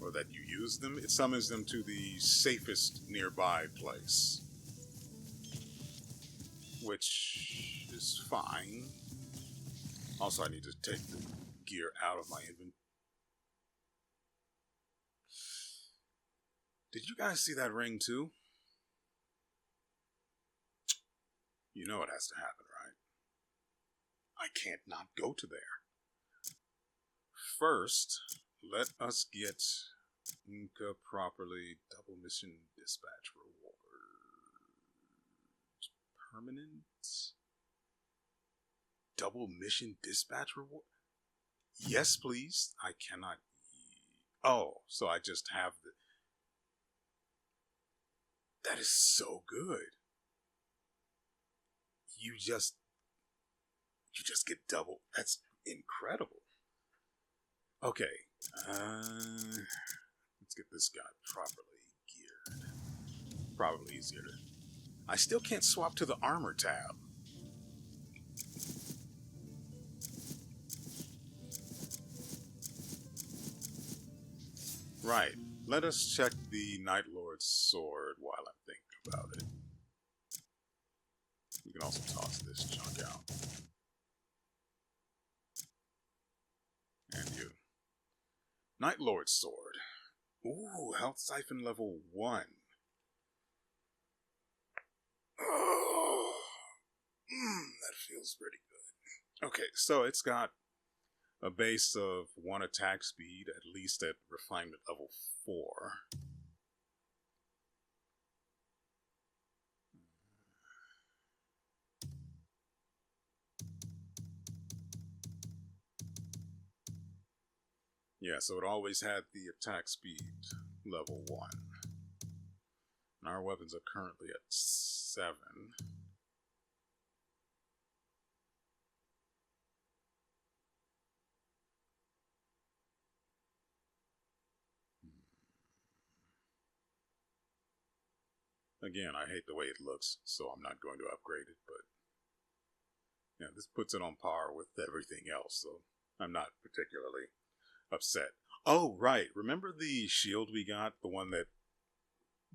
or that you used them. It summons them to the safest nearby place, which is fine. Also, I need to take the gear out of my inventory. Did you guys see that ring too? You know it has to happen, right? I can't not go to there. First, let us get Inca properly. Double mission dispatch reward. Permanent? Double mission dispatch reward? Yes, please. I cannot. Oh, so I just have the. That is so good. You just get double. That's incredible. Okay, let's get this guy properly geared. Probably easier to. I still can't swap to the armor tab. Right. Let us check the Night Lord's sword while I'm thinking about it. We can also toss this junk out. And you. Night Lord's sword. Ooh, health siphon level 1. Oh, that feels pretty good. Okay, so it's got a base of 1 attack speed, at least at refinement level 4. Yeah, so it always had the attack speed level 1. And our weapons are currently at 7. Again, I hate the way it looks, so I'm not going to upgrade it, but yeah, this puts it on par with everything else, so I'm not particularly upset. Oh, right. Remember the shield we got? The one that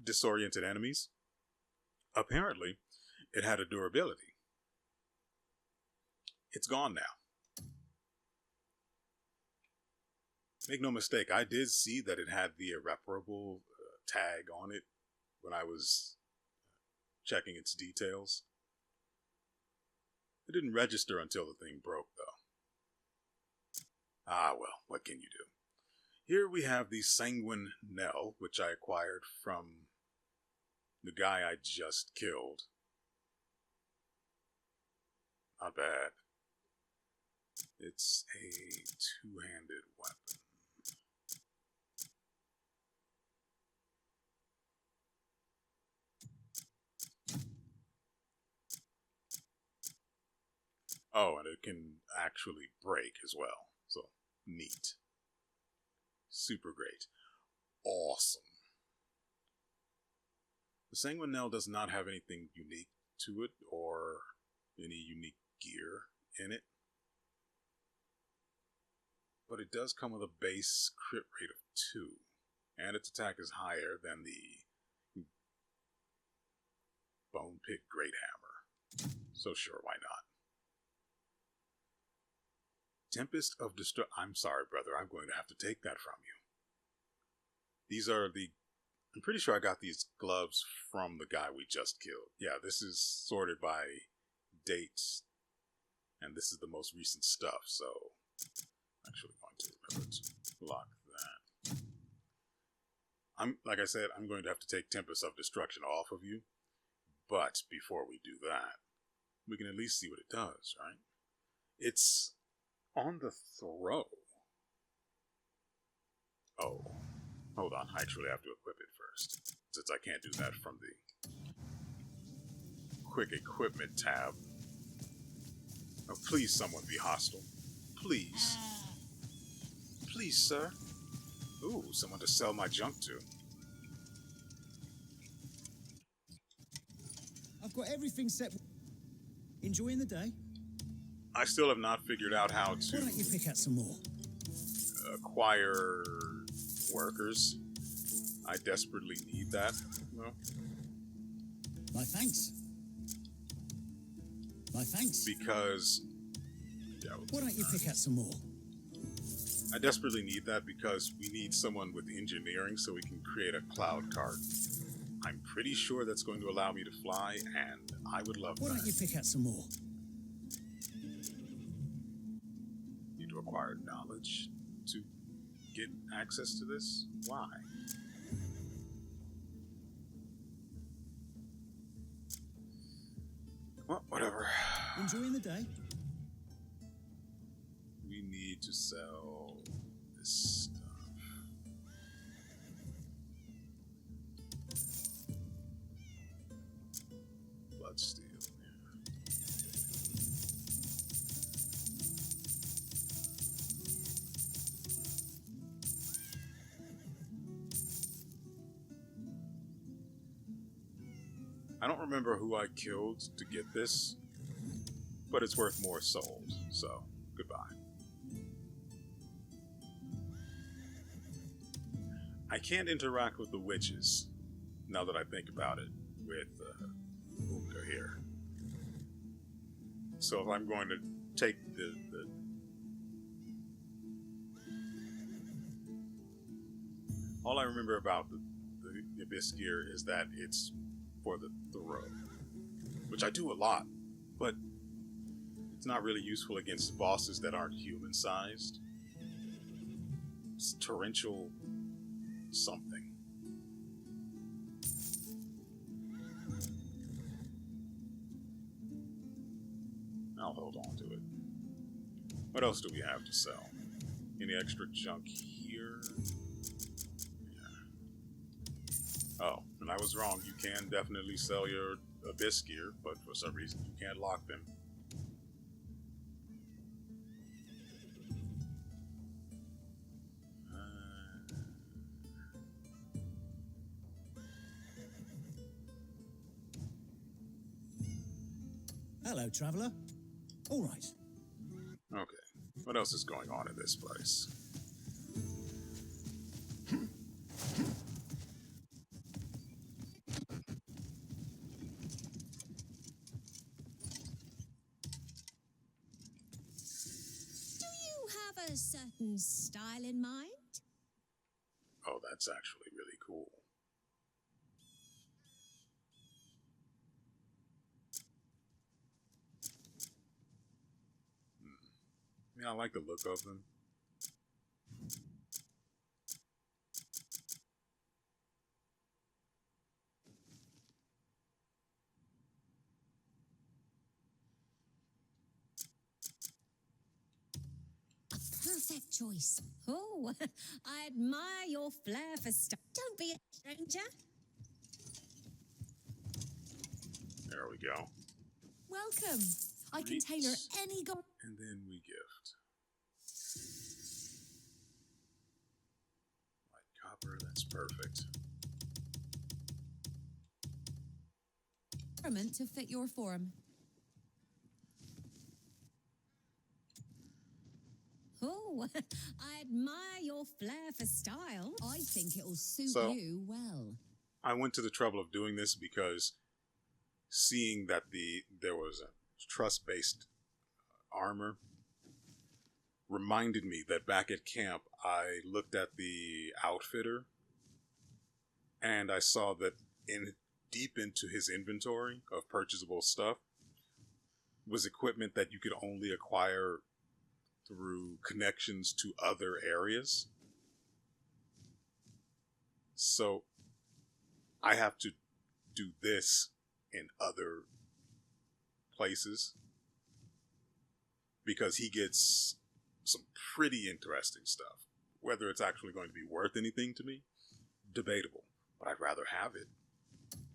disoriented enemies? Apparently, it had a durability. It's gone now. Make no mistake, I did see that it had the irreparable tag on it when I was checking its details. It didn't register until the thing broke, though. Ah, well, what can you do? Here we have the Sanguine Knell, which I acquired from the guy I just killed. Not bad. It's a two-handed weapon. Oh, and it can actually break as well. So, neat. Super great. Awesome. The Sanguinel does not have anything unique to it or any unique gear in it. But it does come with a base crit rate of 2. And its attack is higher than the Bone Pit Great Hammer. So sure, why not? Tempest of Destruction. I'm sorry, brother. I'm going to have to take that from you. These are the... I'm pretty sure I got these gloves from the guy we just killed. Yeah, this is sorted by dates. And this is the most recent stuff, so... I'm actually going to remember to lock that. Like I said, I'm going to have to take Tempest of Destruction off of you. But before we do that, we can at least see what it does, right? It's on the throw. Oh, hold on. I actually have to equip it first, since I can't do that from the quick equipment tab. Oh, please, someone be hostile. Please. Please, sir. Ooh, someone to sell my junk to. I've got everything set. Enjoying the day? I still have not figured out how Why to don't you pick out some more? acquire workers. I desperately need that. Well, My thanks. My thanks. because... Yeah, Why don't you pick out some more? I desperately need that because we need someone with engineering so we can create a cloud cart. I'm pretty sure that's going to allow me to fly, and I would love Why that. don't you pick out some more? Need to acquire knowledge to get access to this? Why? Well, whatever. Enjoying the day? We need to sell this stuff. Bloodsteel. I don't remember who I killed to get this, but it's worth more sold, so goodbye. I can't interact with the witches, now that I think about it, with Umda here. So if I'm going to take the all I remember about the Abyss gear is that it's for the throw, which I do a lot, but it's not really useful against bosses that aren't human-sized. It's torrential something. I'll hold on to it. What else do we have to sell? Any extra junk here? Yeah. Oh, and I was wrong. You can definitely sell your Abyss gear, but for some reason you can't lock them. Hello, traveller. All right. Okay. What else is going on in this place? Do you have a certain style in mind? Oh, that's actually really cool. I mean, I like the look of them. A perfect choice. Oh, I admire your flair for stuff. Don't be a stranger. There we go. Welcome. I can Reach, tailor any go. and then we gift. White copper, that's perfect. Garment to fit your form. Oh, I admire your flair for style. I think it'll suit So- you well. I went to the trouble of doing this because seeing that there was a trust-based armor reminded me that back at camp I looked at the outfitter and I saw that deep into his inventory of purchasable stuff was equipment that you could only acquire through connections to other areas. So I have to do this in other places because he gets some pretty interesting stuff. Whether it's actually going to be worth anything to me, debatable, but I'd rather have it.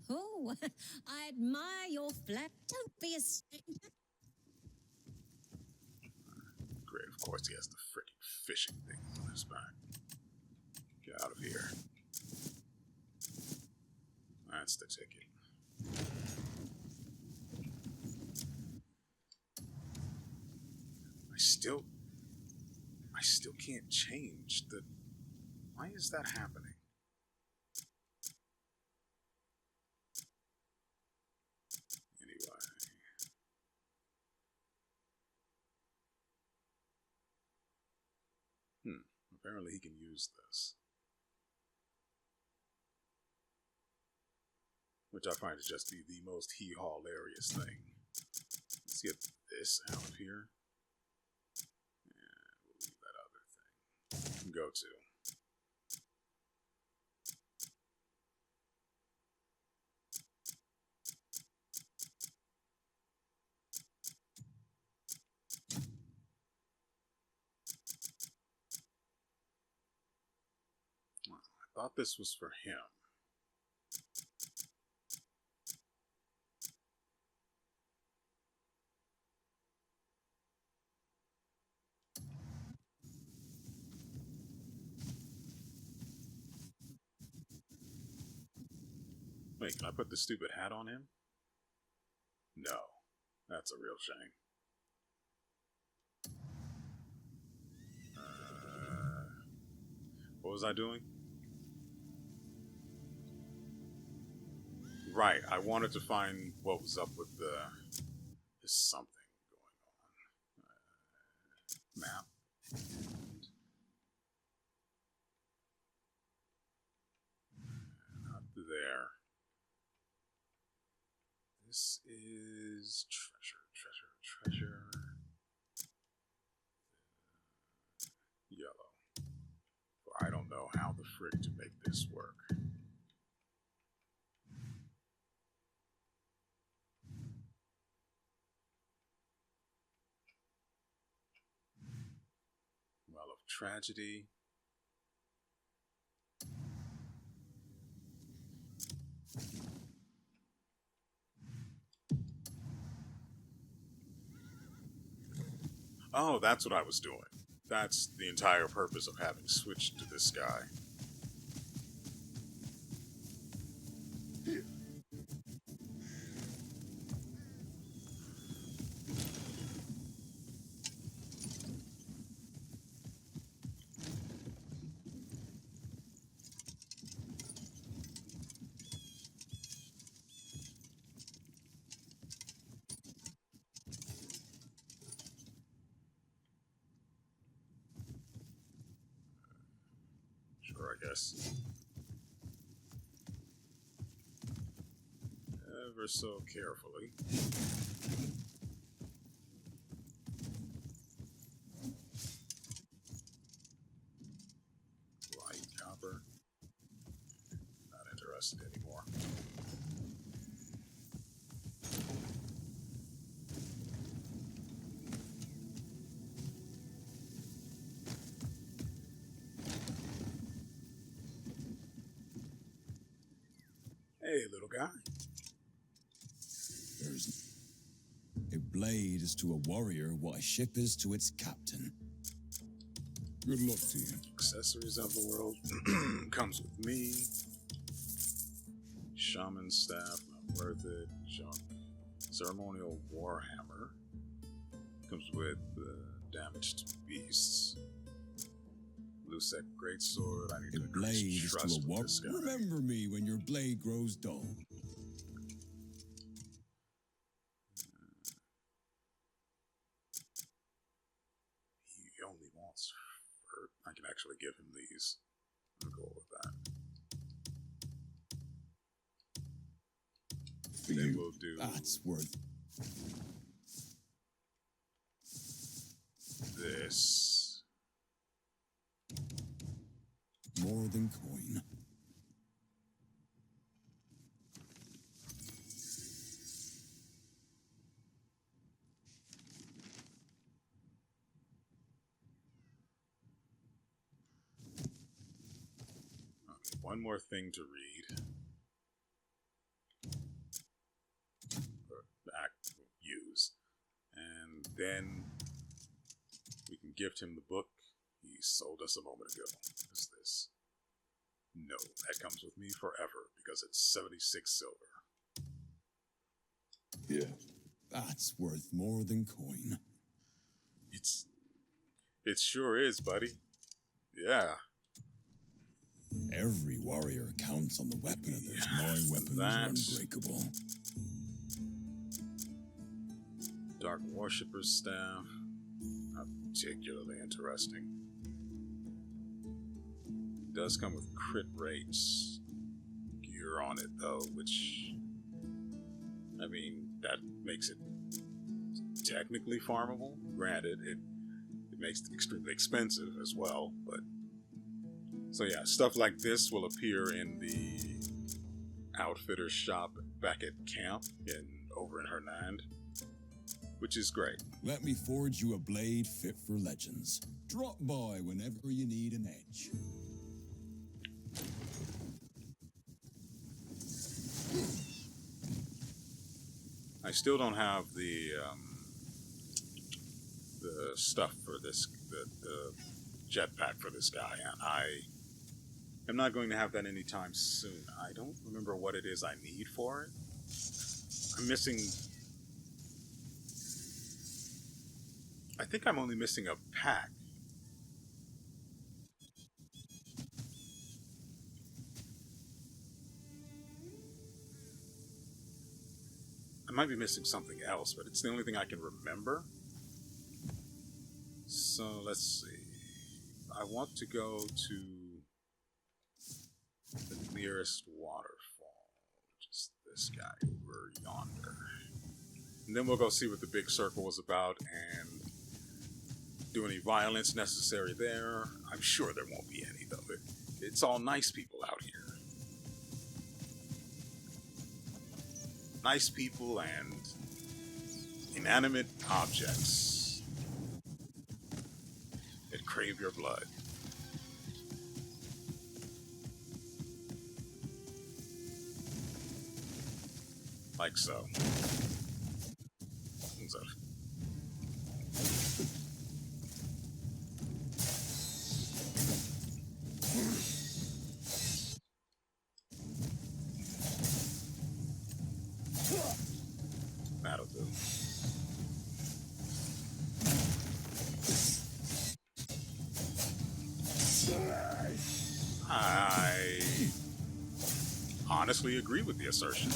Oh, I admire your flair. Don't be a stranger. Great, of course he has the freaking fishing thing on his back. Get out of here. That's the ticket. I still can't change the... Why is that happening? Anyway. Apparently he can use this. Which I find to just be the most hilarious thing. Let's get this out of here. And we'll leave that other thing. Go to. Well, I thought this was for him. Wait, can I put the stupid hat on him? No. That's a real shame. What was I doing? Right, I wanted to find what was up with there's something going on. Map. Not there. This is treasure. Yellow. For I don't know how the frick to make this work. Well of tragedy. Oh, that's what I was doing. That's the entire purpose of having switched to this guy. Sure, I guess. Ever so carefully. Light copper. Not interested anymore. Hey, little guy. There's a blade is to a warrior what a ship is to its captain. Good luck to you. Accessories of the world comes with me. Shaman staff, not worth it. Junk. Ceremonial warhammer comes with damaged beasts. Lusek greatsword. I need to A blade increase is to trust a with warrior. this guy. Remember me when your blade grows dull. He only wants fur. I can actually give him these. I'll go with that. For Then you. we'll do That's worth. this. More than coin. Okay, one more thing to read. Or use. And then we can gift him the book he sold us a moment ago. What is this? No, that comes with me forever because it's 76 silver. Yeah. That's worth more than coin. It sure is, buddy. Yeah. Every warrior counts on the weapon of theirs. My weapons are unbreakable. Dark Worshipper's Staff. Not particularly interesting. It does come with crit rates gear on it, though, which, I mean, that makes it technically farmable. Granted, it makes it extremely expensive as well, but so yeah, stuff like this will appear in the outfitter shop back at camp over in Hernand, which is great. Let me forge you a blade fit for legends. Drop by whenever you need an edge. I still don't have the stuff for this, the jetpack for this guy, and I am not going to have that anytime soon. I don't remember what it is I need for it. I'm missing... I think I'm only missing a pack. I might be missing something else, but it's the only thing I can remember. So let's see. I want to go to the nearest waterfall, which is this guy over yonder. And then we'll go see what the big circle was about and do any violence necessary there. I'm sure there won't be any, though. It's all nice people out here. Nice people and inanimate objects that crave your blood. Like so. So. That'll do. I honestly agree with the assertion.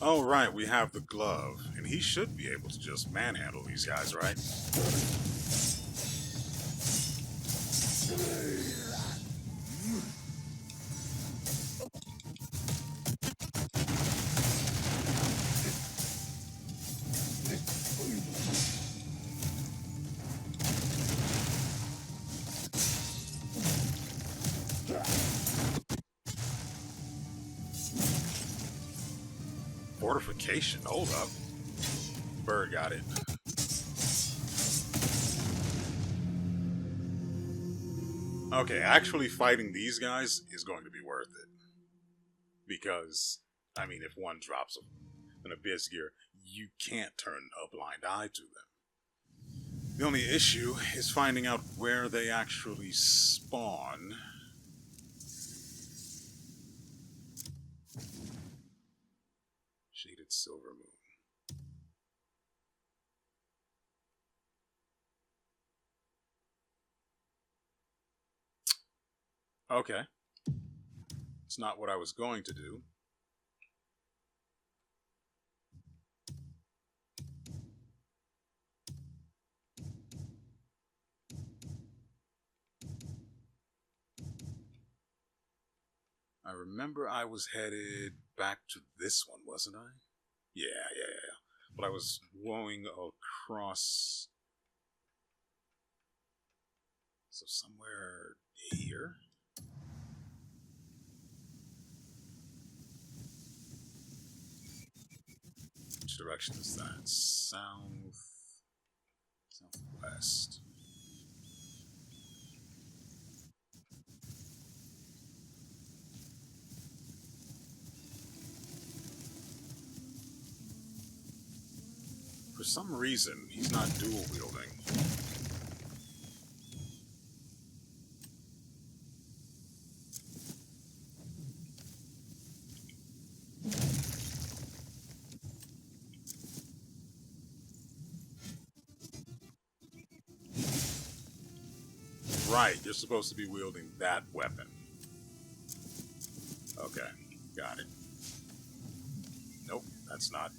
Oh, right, we have the glove, and he should be able to just manhandle these guys, right? Fortification, hold up. Bird got it. Okay, actually fighting these guys is going to be worth it. Because, I mean, if one drops an Abyss Gear, you can't turn a blind eye to them. The only issue is finding out where they actually spawn. Shaded Silver Moon. Okay. It's not what I was going to do. I remember I was headed back to this one, wasn't I? Yeah. But I was going across... So somewhere here? Which direction is that? South... Southwest. For some reason, he's not dual wielding. Right, you're supposed to be wielding that weapon. Okay, got it. Nope, that's not.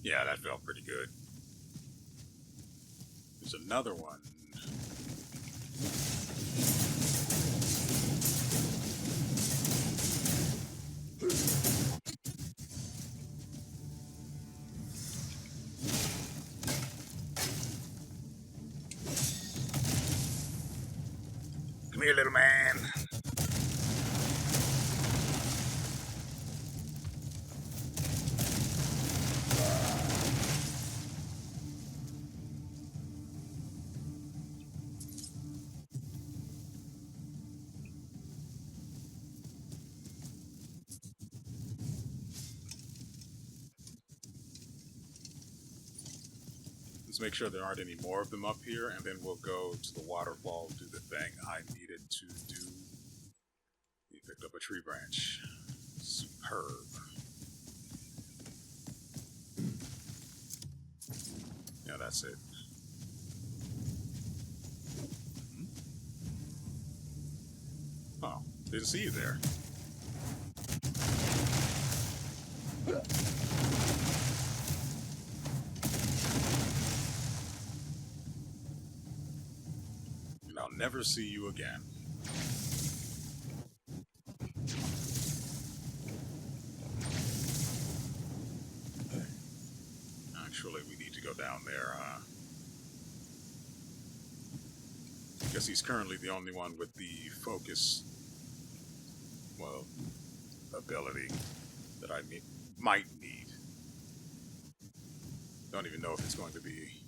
Yeah, that felt pretty good. There's another one. Come here, little man. Let's make sure there aren't any more of them up here, and then we'll go to the waterfall, do the thing I needed to do. We picked up a tree branch. Super. herb. Yeah, that's it. Oh, didn't see you there. And I'll never see you again. Actually, we need to go down there, Guess he's currently the only one with the focus, well, ability that I might need. Don't even know if it's going to be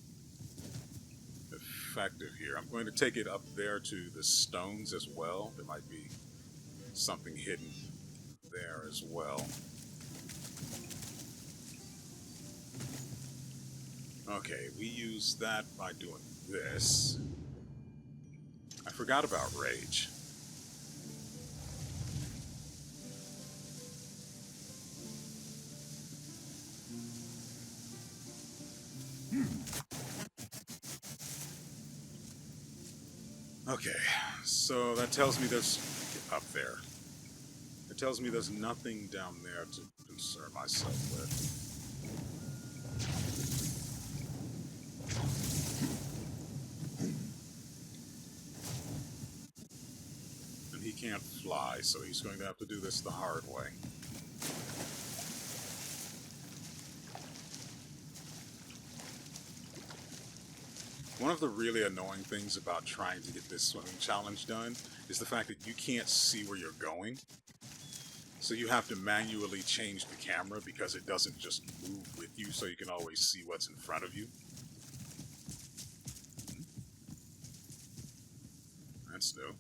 effective here. I'm going to take it up there to the stones as well. There might be something hidden there as well. Okay, we use that by doing this. I forgot about rage. Okay, so that tells me there's up there. It tells me there's nothing down there to concern myself with. And he can't fly, so he's going to have to do this the hard way. One of the really annoying things about trying to get this swimming challenge done is the fact that you can't see where you're going. So you have to manually change the camera because it doesn't just move with you, so you can always see what's in front of you. That's new.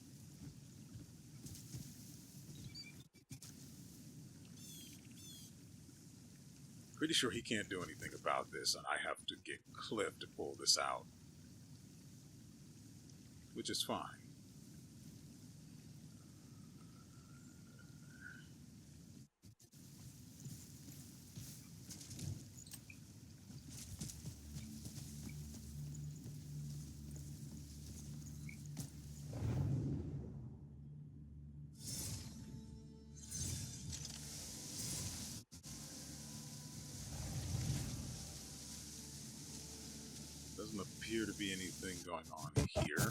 Pretty sure he can't do anything about this, and I have to get Kliff to pull this out. Which is fine. Doesn't appear to be anything going on here.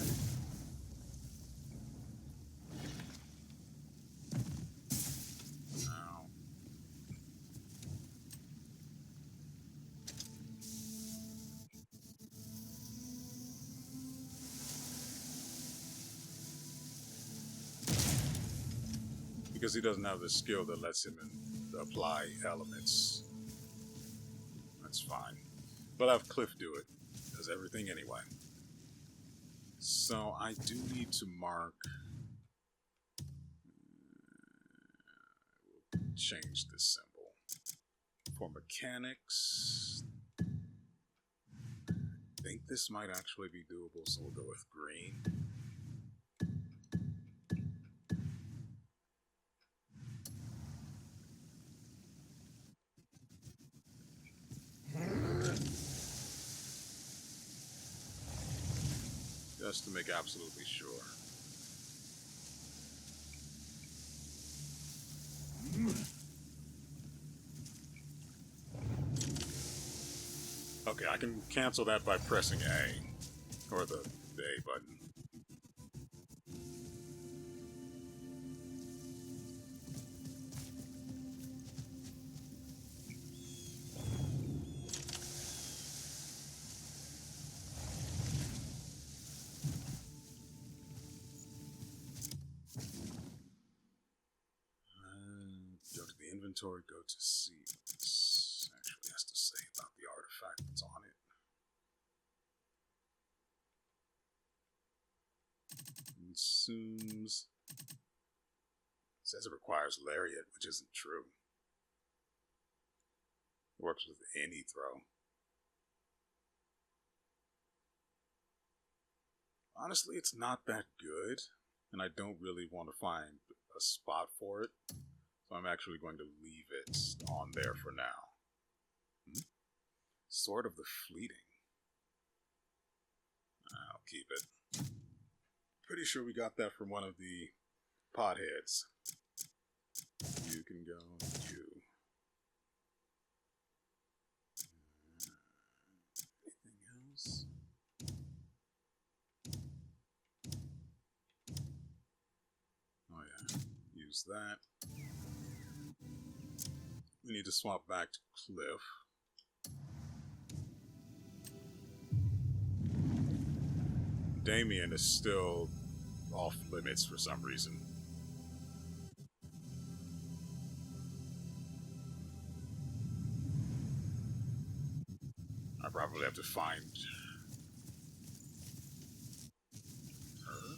No. Because he doesn't have the skill that lets him apply elements. That's fine. But I'll have Kliff do it. Does everything anyway. So I do need to mark. We'll change this symbol. For mechanics, I think this might actually be doable, so we'll go with green. Just to make absolutely sure. Okay, I can cancel that by pressing A, or the A button. Go to the inventory, go to see what this actually has to say about the artifact that's on it. Consumes. It says it requires lariat, which isn't true. It works with any throw. Honestly, it's not that good, and I don't really want to find a spot for it. So I'm actually going to leave it on there for now. Sword of the Fleeting. I'll keep it. Pretty sure we got that from one of the potheads. You can go, you. Anything else? Oh yeah, use that. We need to swap back to Kliff. Damien is still off limits for some reason. I probably have to find her.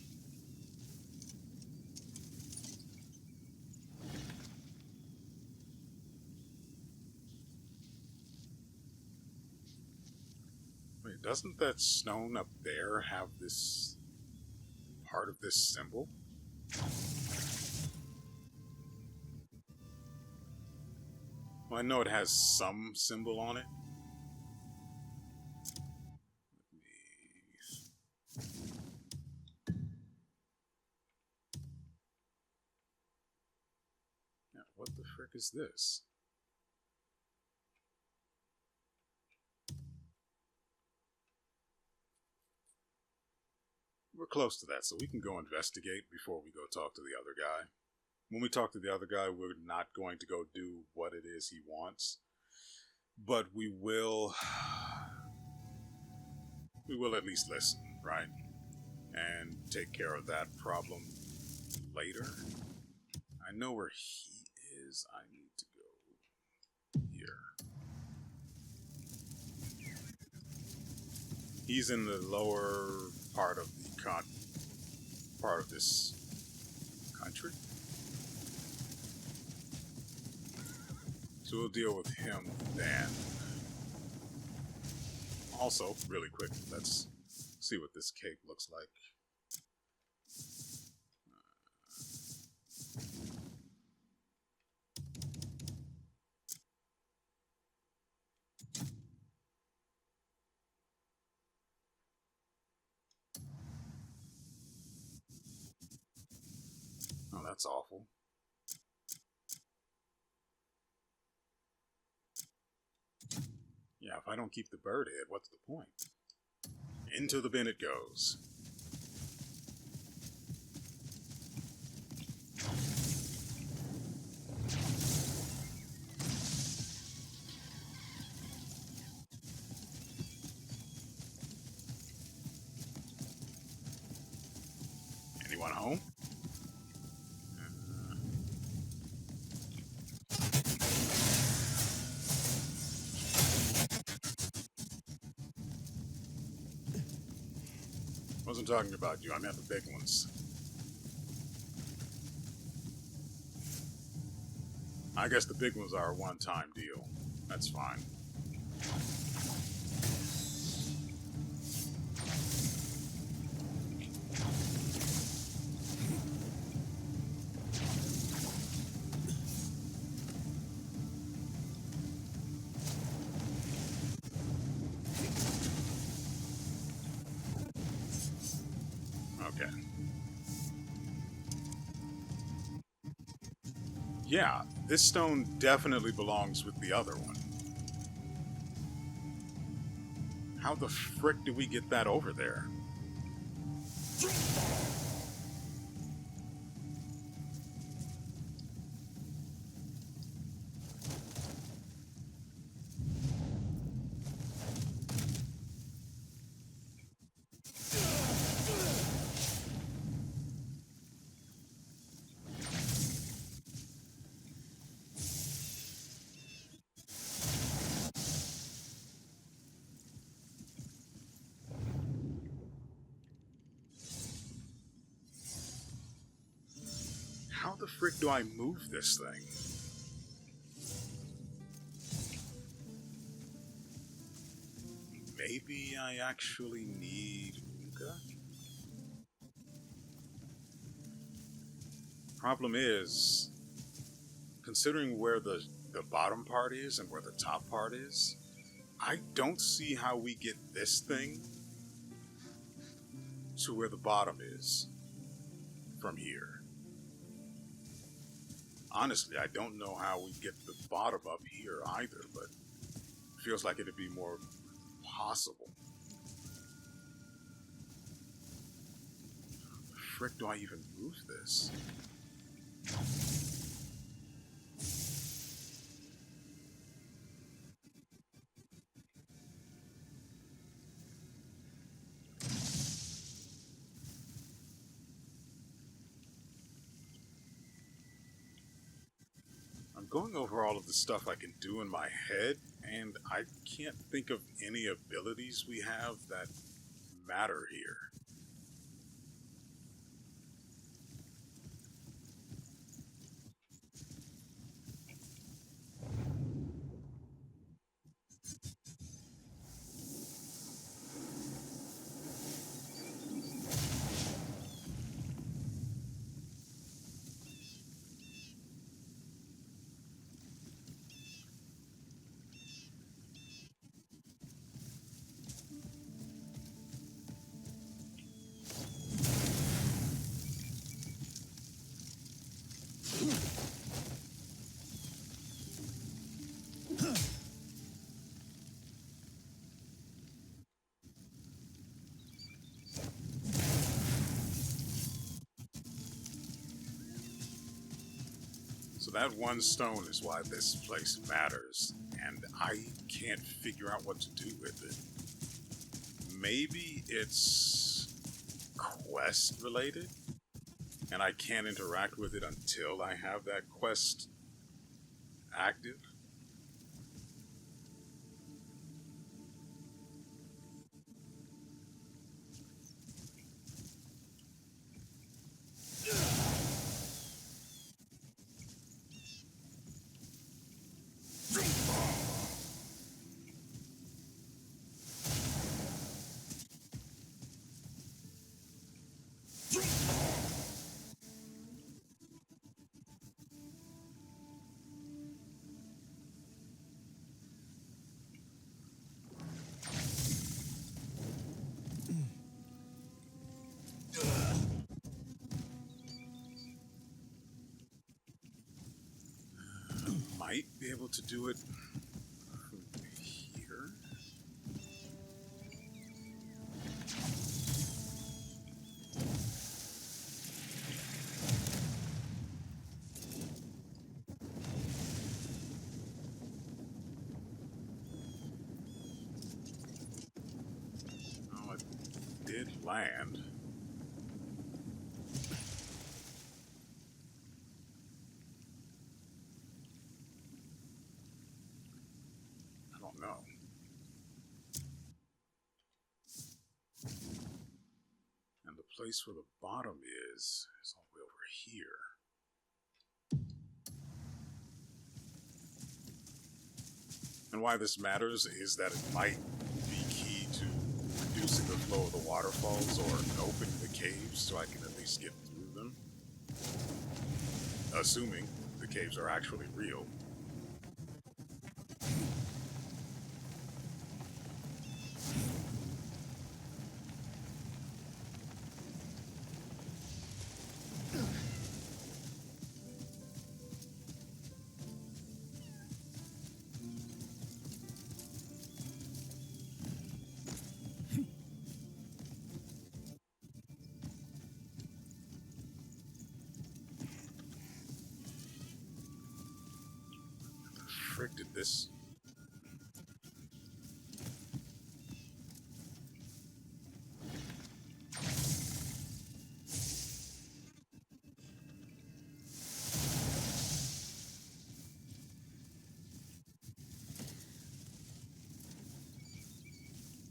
Wait, doesn't that stone up there have this part of this symbol? Well, I know it has some symbol on it. Yeah, what the frick is this? We're close to that, so we can go investigate before we go talk to the other guy. When we talk to the other guy, we're not going to go do what it is he wants. But we will at least listen, right? And take care of that problem later. I know where he is. I need to go here. He's in the lower part of the part of this country. So we'll deal with him then. Also, really quick, let's see what this cape looks like. Oh, that's awful. Yeah, if I don't keep the bird head, what's the point? Into the bin it goes. Anyone home? Wasn't talking about you, I meant the big ones. I guess the big ones are a one-time deal. That's fine. Okay. Yeah, this stone definitely belongs with the other one. How the frick do we get that over there? How the frick do I move this thing? Maybe I actually need Uka? Problem is, considering where the bottom part is and where the top part is, I don't see how we get this thing to where the bottom is from here. Honestly, I don't know how we get the bottom up here either, but it feels like it'd be more possible. How the frick do I even move this? I'm going over all of the stuff I can do in my head, and I can't think of any abilities we have that matter here. So that one stone is why this place matters, and I can't figure out what to do with it. Maybe it's quest related, and I can't interact with it until I have that quest active. Might be able to do it from here. Oh, it did land. I don't know. And the place where the bottom is all the way over here. And why this matters is that it might be key to reducing the flow of the waterfalls or opening the caves so I can at least get through them. Assuming the caves are actually real. Frick did this?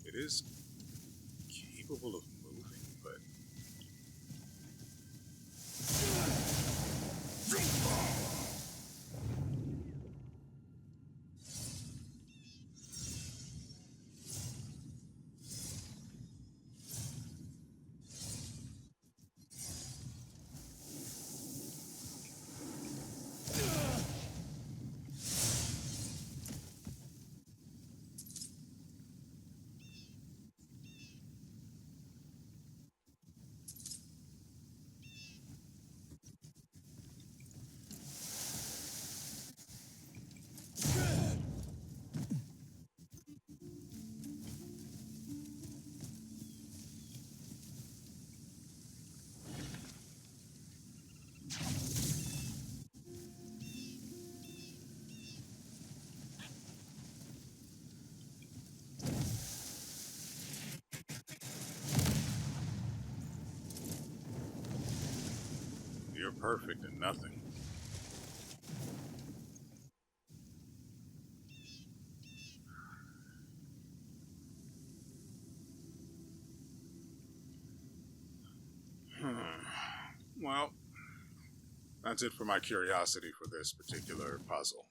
It is capable of moving, but perfect and nothing. Well, that's it for my curiosity for this particular puzzle.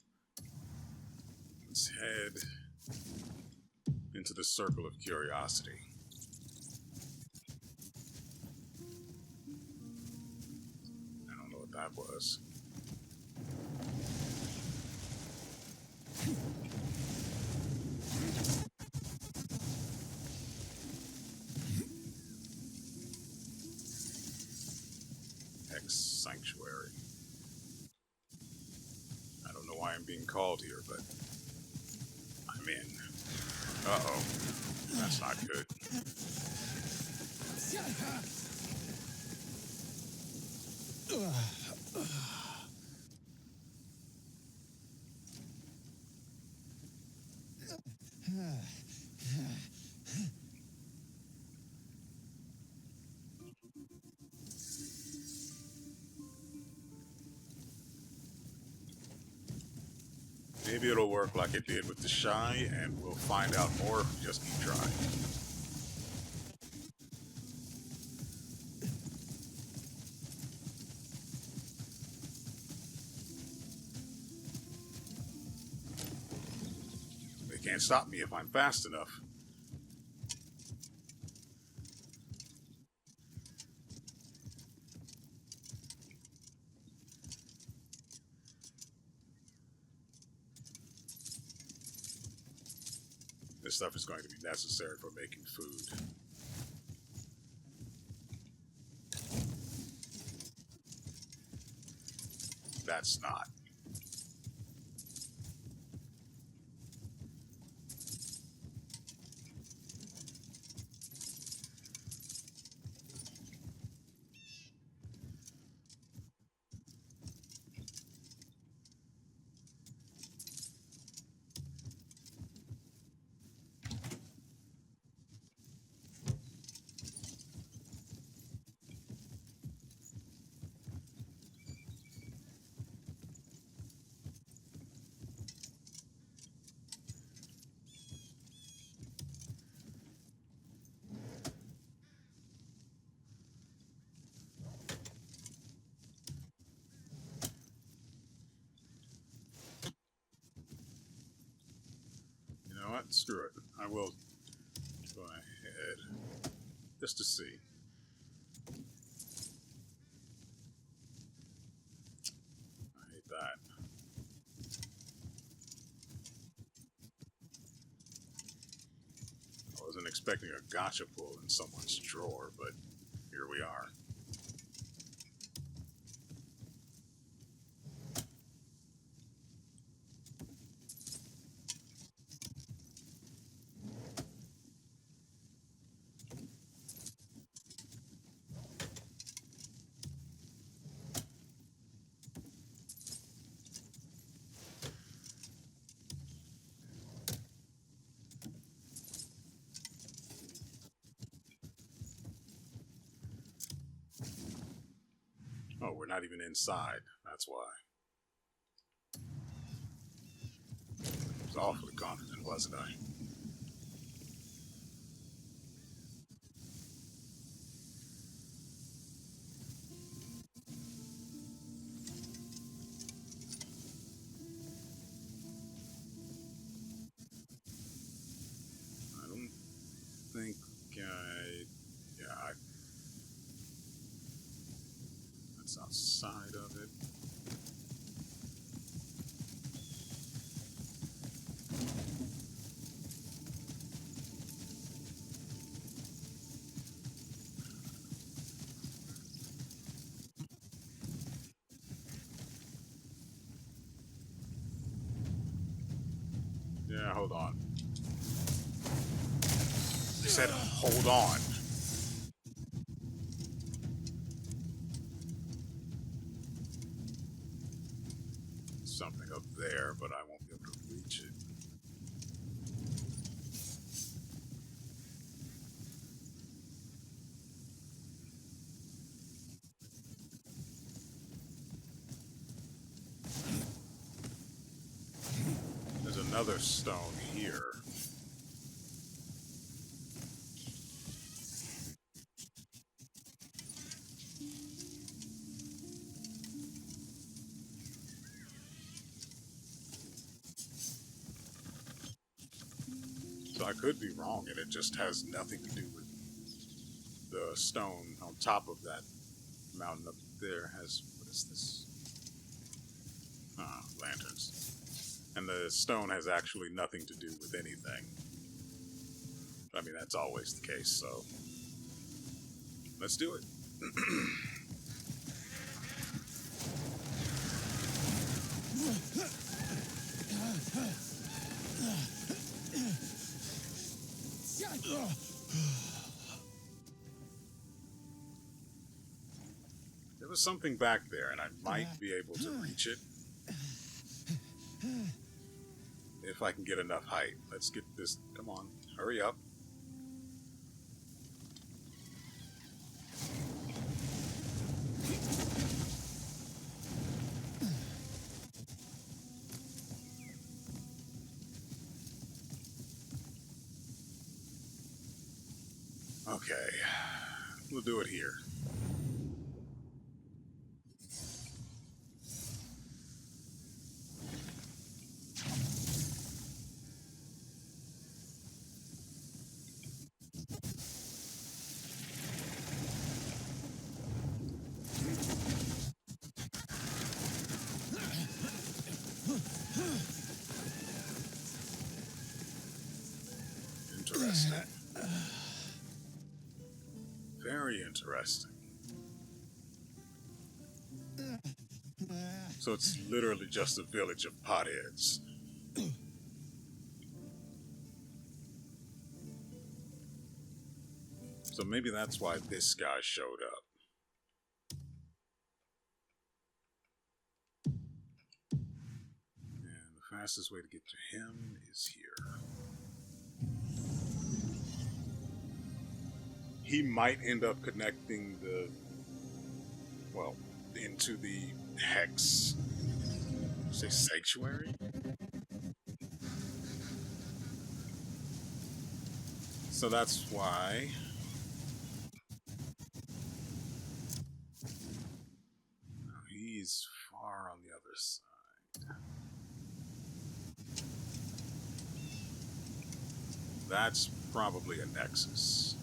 Let's head into the circle of curiosity. I don't know what that was. Hex Sanctuary. I don't know why I'm being called here, but I'm in. Uh-oh. That's not good. Maybe it'll work like it did with the Shy, and we'll find out more if we just keep trying. They can't stop me if I'm fast enough. This stuff is going to be necessary for making food. That's not. You know what? Screw it. I will go ahead just to see. I hate that. I wasn't expecting a gotcha pull in someone's drawer, but here we are. Oh, we're not even inside. That's why. I was awfully confident, wasn't I? I don't think that's outside of it. Yeah, hold on. They said hold on. Something up there, but I won't be able to reach it. another stone here. So I could be wrong, and it just has nothing to do with the stone on top of that mountain up there. Has, what is this? Lanterns. And the stone has actually nothing to do with anything. I mean, that's always the case, so let's do it. There was something back there, and I might be able to reach it. If I can get enough height. Let's get this. Come on, hurry up. Okay, we'll do it here. Interesting. Very interesting. So it's literally just a village of potheads. So maybe that's why this guy showed up. And the fastest way to get to him is here. He might end up connecting the, well, into the Hex, say sanctuary? So that's why he's far on the other side. That's probably a nexus.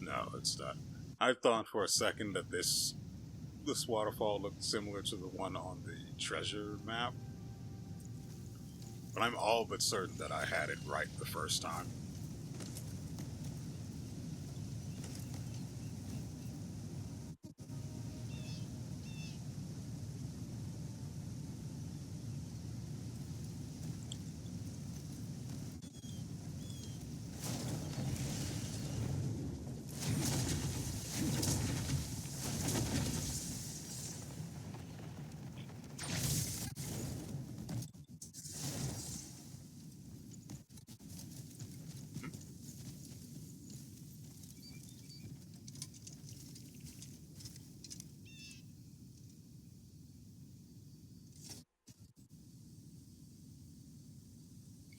No, it's not. I thought for a second that this waterfall looked similar to the one on the treasure map, but I'm all but certain that I had it right the first time.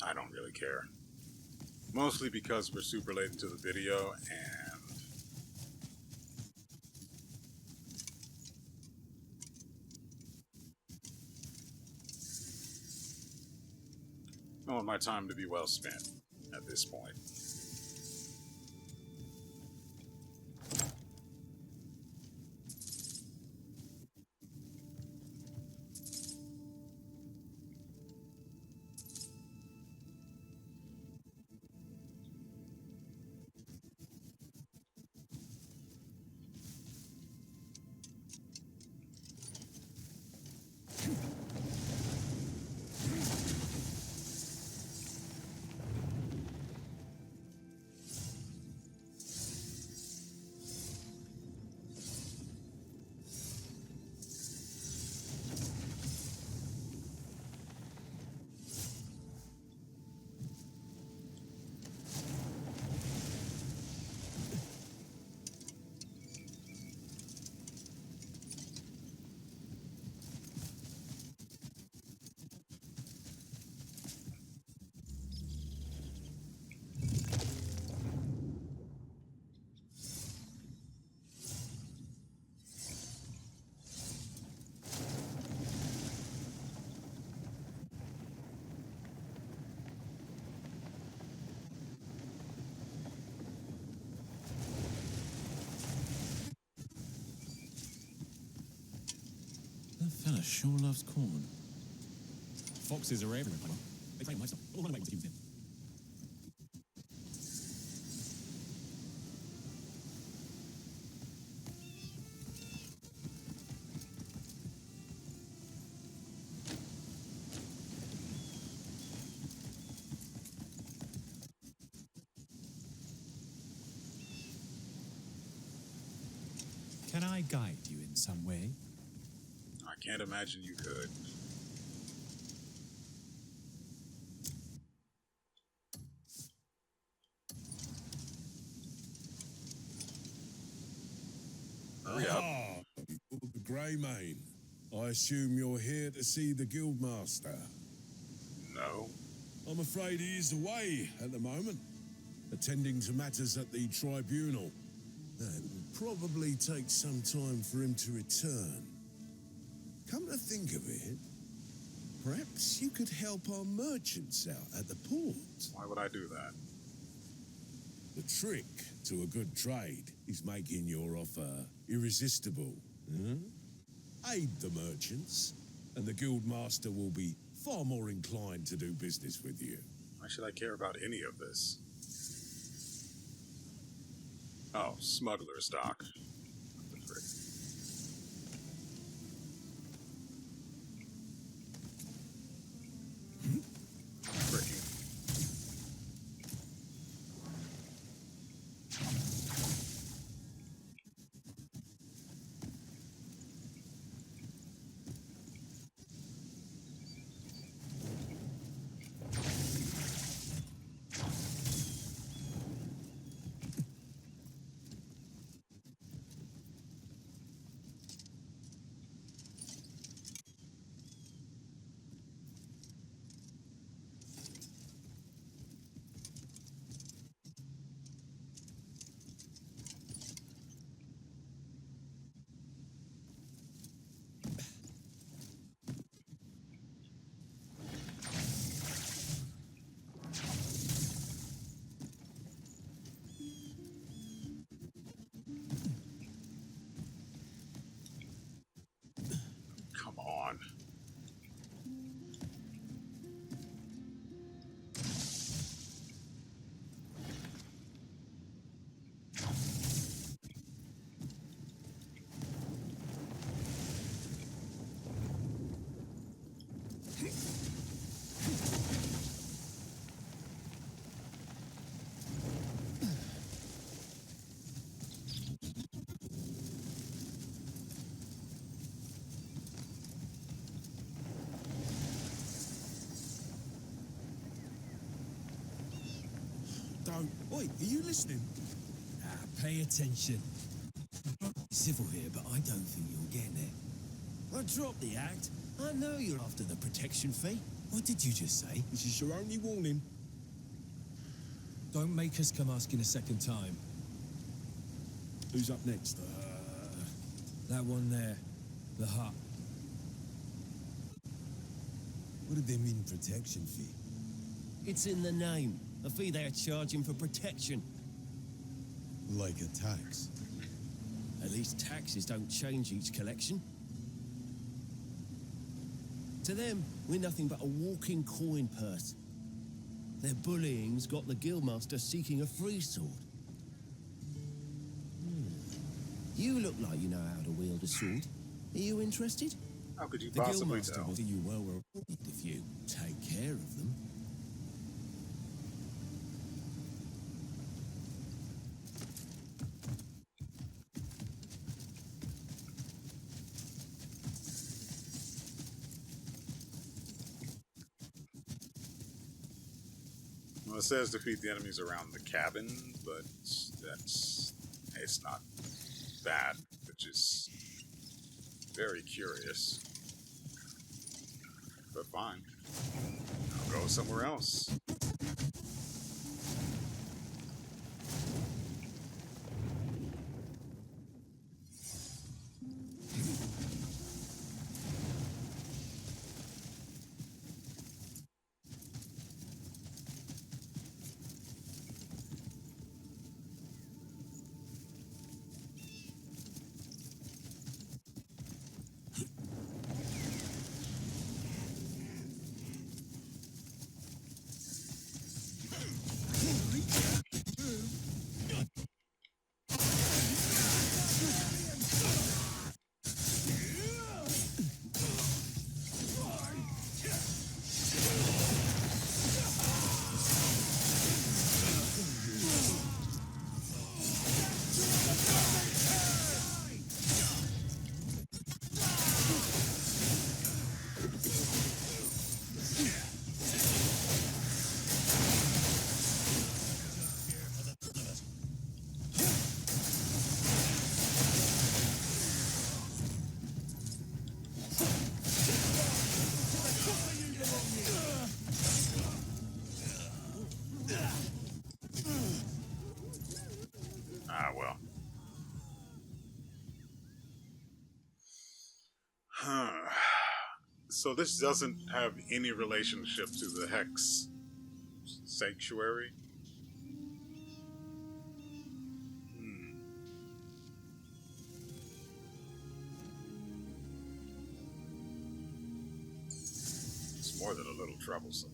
I don't really care. Mostly because we're super late into the video and I want my time to be well spent at this point. fella sure loves corn. Foxes are everywhere. They claim livestock. All run away once accused him. Can I guide you in some way? I can't imagine you could. Hurry up. Ah, the Greymane. I assume you're here to see the Guildmaster. No. I'm afraid he is away at the moment, attending to matters at the tribunal. It will probably take some time for him to return. Come to think of it, perhaps you could help our merchants out at the port. Why would I do that? The trick to a good trade is making your offer irresistible. Aid the merchants, and the Guildmaster will be far more inclined to do business with you. Why should I care about any of this? Oh, smuggler stock. What the frick? Fricking. Come on. Don't. Oi, are you listening? Pay attention. Civil here, but I don't think you'll get there. I dropped the act. I know you're after the protection fee. What did you just say? This is your only warning. Don't make us come asking a second time. Who's up next? That one there. The hut. What do they mean, protection fee? It's in the name. A fee they are charging for protection. Like a tax? At least taxes don't change each collection. To them, we're nothing but a walking coin purse. Their bullying's got the Guildmaster seeking a free sword. You look like you know how to wield a sword. Are you interested? How could you The possibly Guildmaster tell? will do you well rewarded if you take care of them. Well, it says defeat the enemies around the cabin, but it's not that, which is very curious. But fine. I'll go somewhere else. So this doesn't have any relationship to the Hex Sanctuary? It's more than a little troublesome.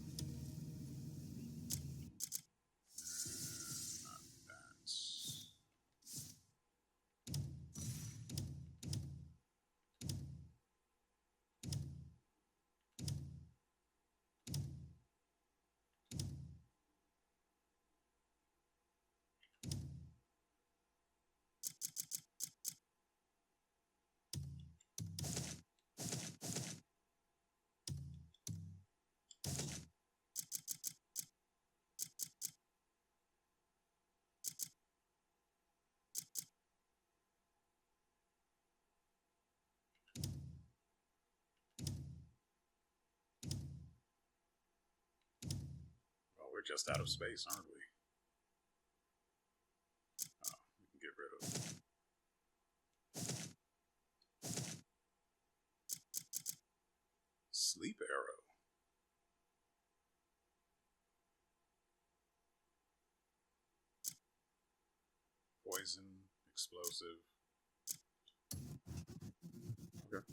We're just out of space, aren't we? Oh, we can get rid of Sleep Arrow. Poison, explosive. Okay.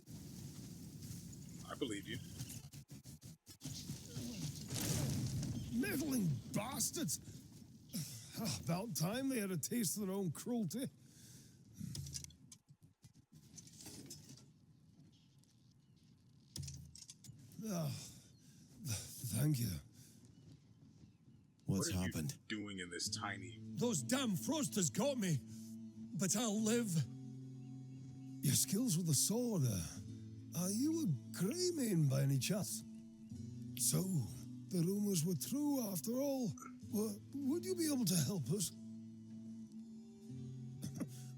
I believe you. Meddling bastards! About time they had a taste of their own cruelty. Ah, thank you. What's What are happened? you doing in this tiny... Those damn frosters got me, but I'll live. Your skills with the sword, are you a Greymane by any chance? So, the rumors were true after all. Would you be able to help us?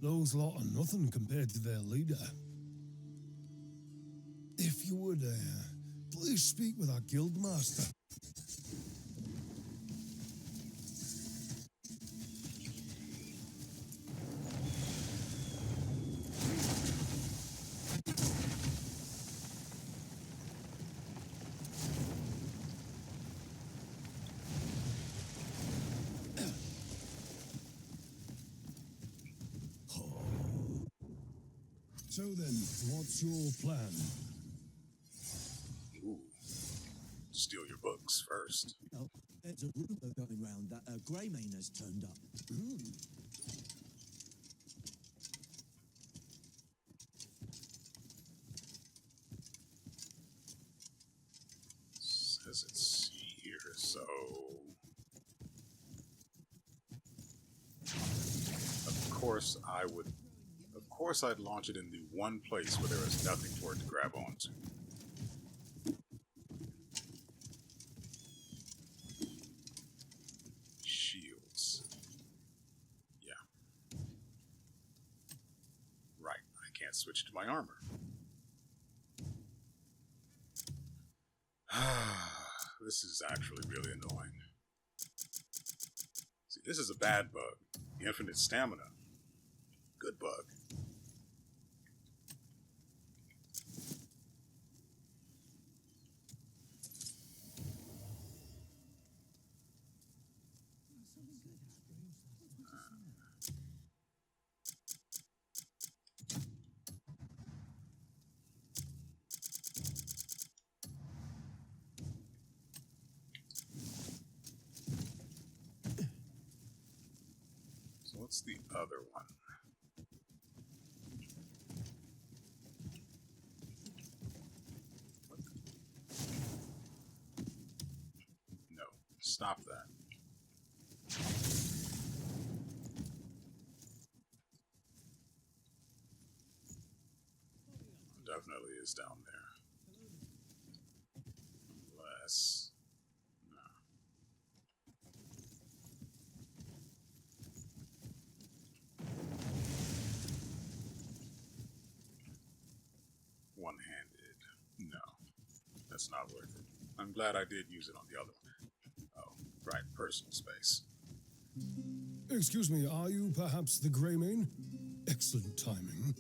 Those lot are nothing compared to their leader. If you would, please speak with our guildmaster. So then, what's your plan? Ooh. Steal your books first. Oh, there's a rumor going round that a Greymane has turned up. Says it's here, so... Of course I'd launch it in the one place where there is nothing for it to grab onto. Shields. Yeah. Right, I can't switch to my armor. This is actually really annoying. See, this is a bad bug. The infinite stamina. Good bug. So what's the other one? What? No, stop that. Definitely is down there. Unless... no. One-handed. No. That's not worth it. I'm glad I did use it on the other one. Oh, right. Personal space. Excuse me, are you perhaps the Greymane? Excellent timing.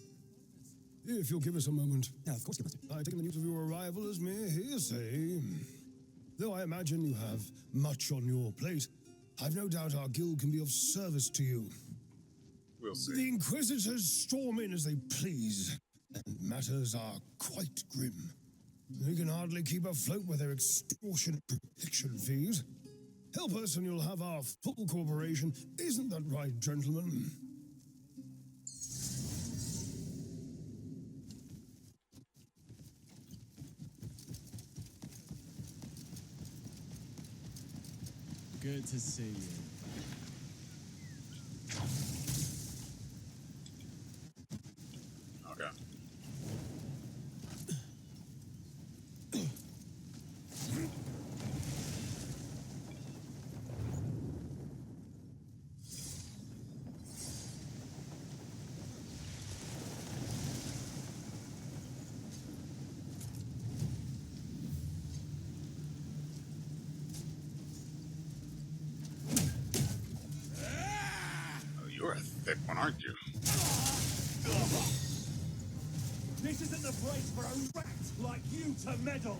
If you'll give us a moment. Yeah, of course, I've taken the news of your arrival as mere hearsay. Though I imagine you have much on your plate, I've no doubt our guild can be of service to you. We'll see. The Inquisitors storm in as they please, and matters are quite grim. They can hardly keep afloat with their extortionate protection fees. Help us and you'll have our full cooperation. Isn't that right, gentlemen? Good to see you. Okay. Oh, you're a thick one, aren't you? This isn't the place for a rat like you to meddle.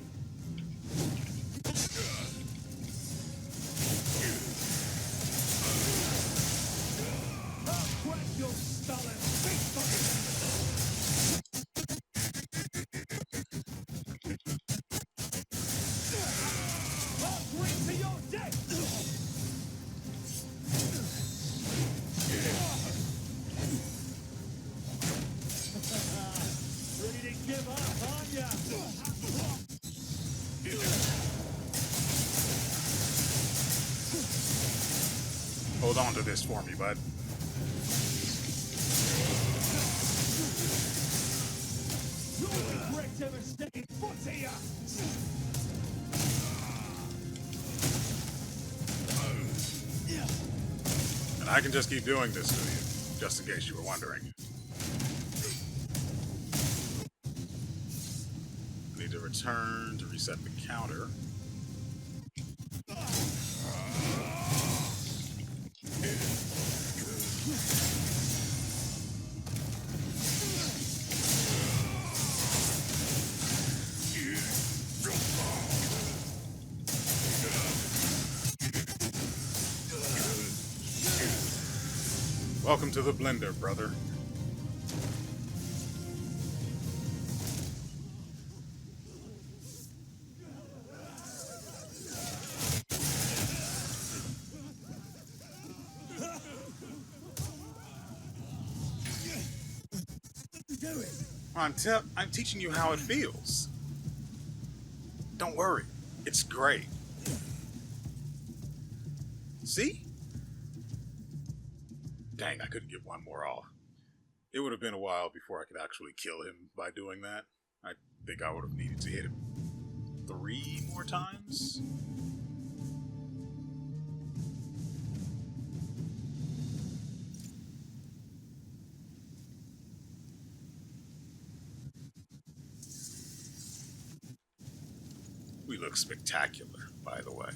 I'll crack your skull and speak for you. I'll bring to your death. Ready to give up, aren't ya? Hold on to this for me, bud. You'll regret ever stepping foot here. And I can just keep doing this to you, just in case you were wondering. Need to return to reset the counter. Welcome to the blender, brother. I'm teaching you how it feels. Don't worry, it's great. See? Dang, I couldn't get one more off. It would have been a while before I could actually kill him by doing that. I think I would have needed to hit him 3 more times. We look spectacular, by the way.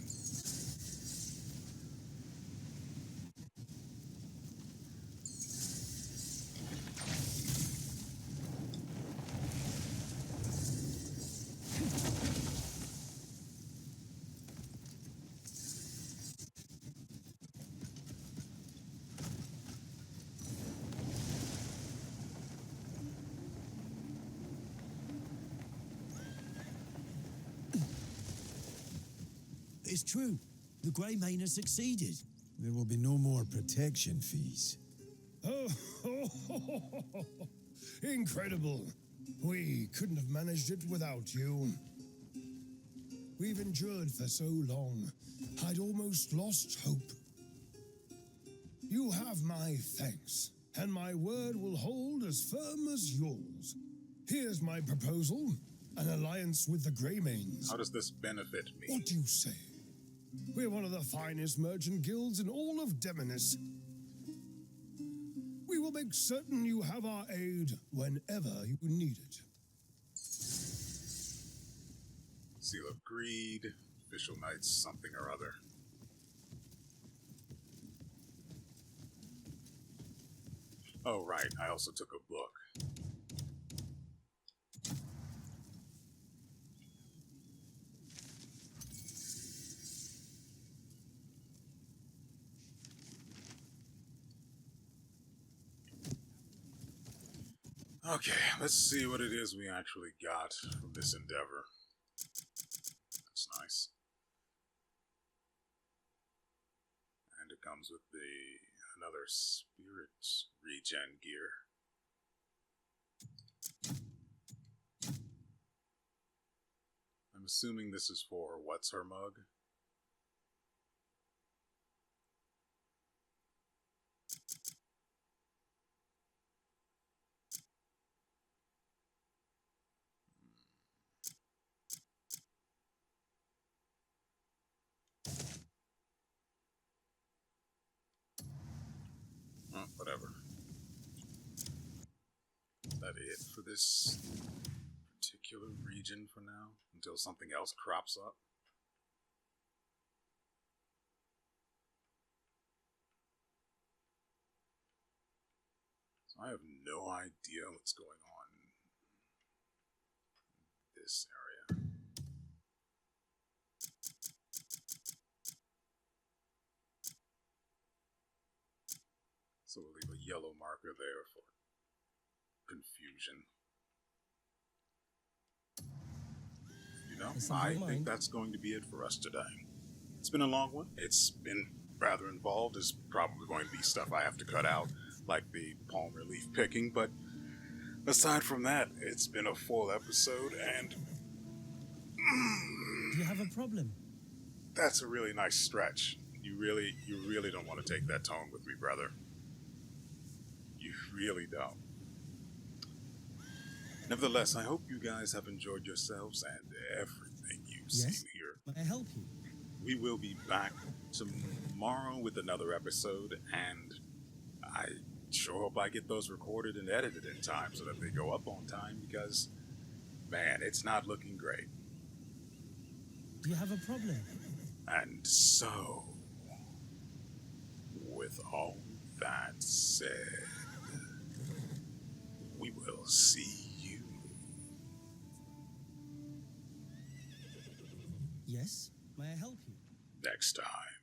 It's true. The Greymane has succeeded. There will be no more protection fees. Oh, incredible. We couldn't have managed it without you. We've endured for so long, I'd almost lost hope. You have my thanks, and my word will hold as firm as yours. Here's my proposal, an alliance with the Greymanes. How does this benefit me? What do you say? We're one of the finest merchant guilds in all of Demonis. We will make certain you have our aid whenever you need it. Seal of Greed, Official Knights, something or other. Oh, right, I also took a book. Okay, let's see what it is we actually got from this endeavor. That's nice. And it comes with another spirit regen gear. I'm assuming this is for what's her mug? Oh, whatever. Is that it for this particular region for now? Until something else crops up? So I have no idea what's going on in this area. So we'll leave a yellow marker there for confusion. You know, I think that's going to be it for us today. It's been a long one. It's been rather involved. There's probably going to be stuff I have to cut out, like the palm relief picking, but aside from that, it's been a full episode, and Do you have a problem? that's a really nice stretch. You really don't want to take that tone with me, brother. You really don't. Nevertheless, I hope you guys have enjoyed yourselves and everything you've seen here. May I help you? We will be back tomorrow with another episode, and I sure hope I get those recorded and edited in time so that they go up on time, because, man, it's not looking great. Do you have a problem? And so, with all that said, we will see you Yes? May I help you? next time.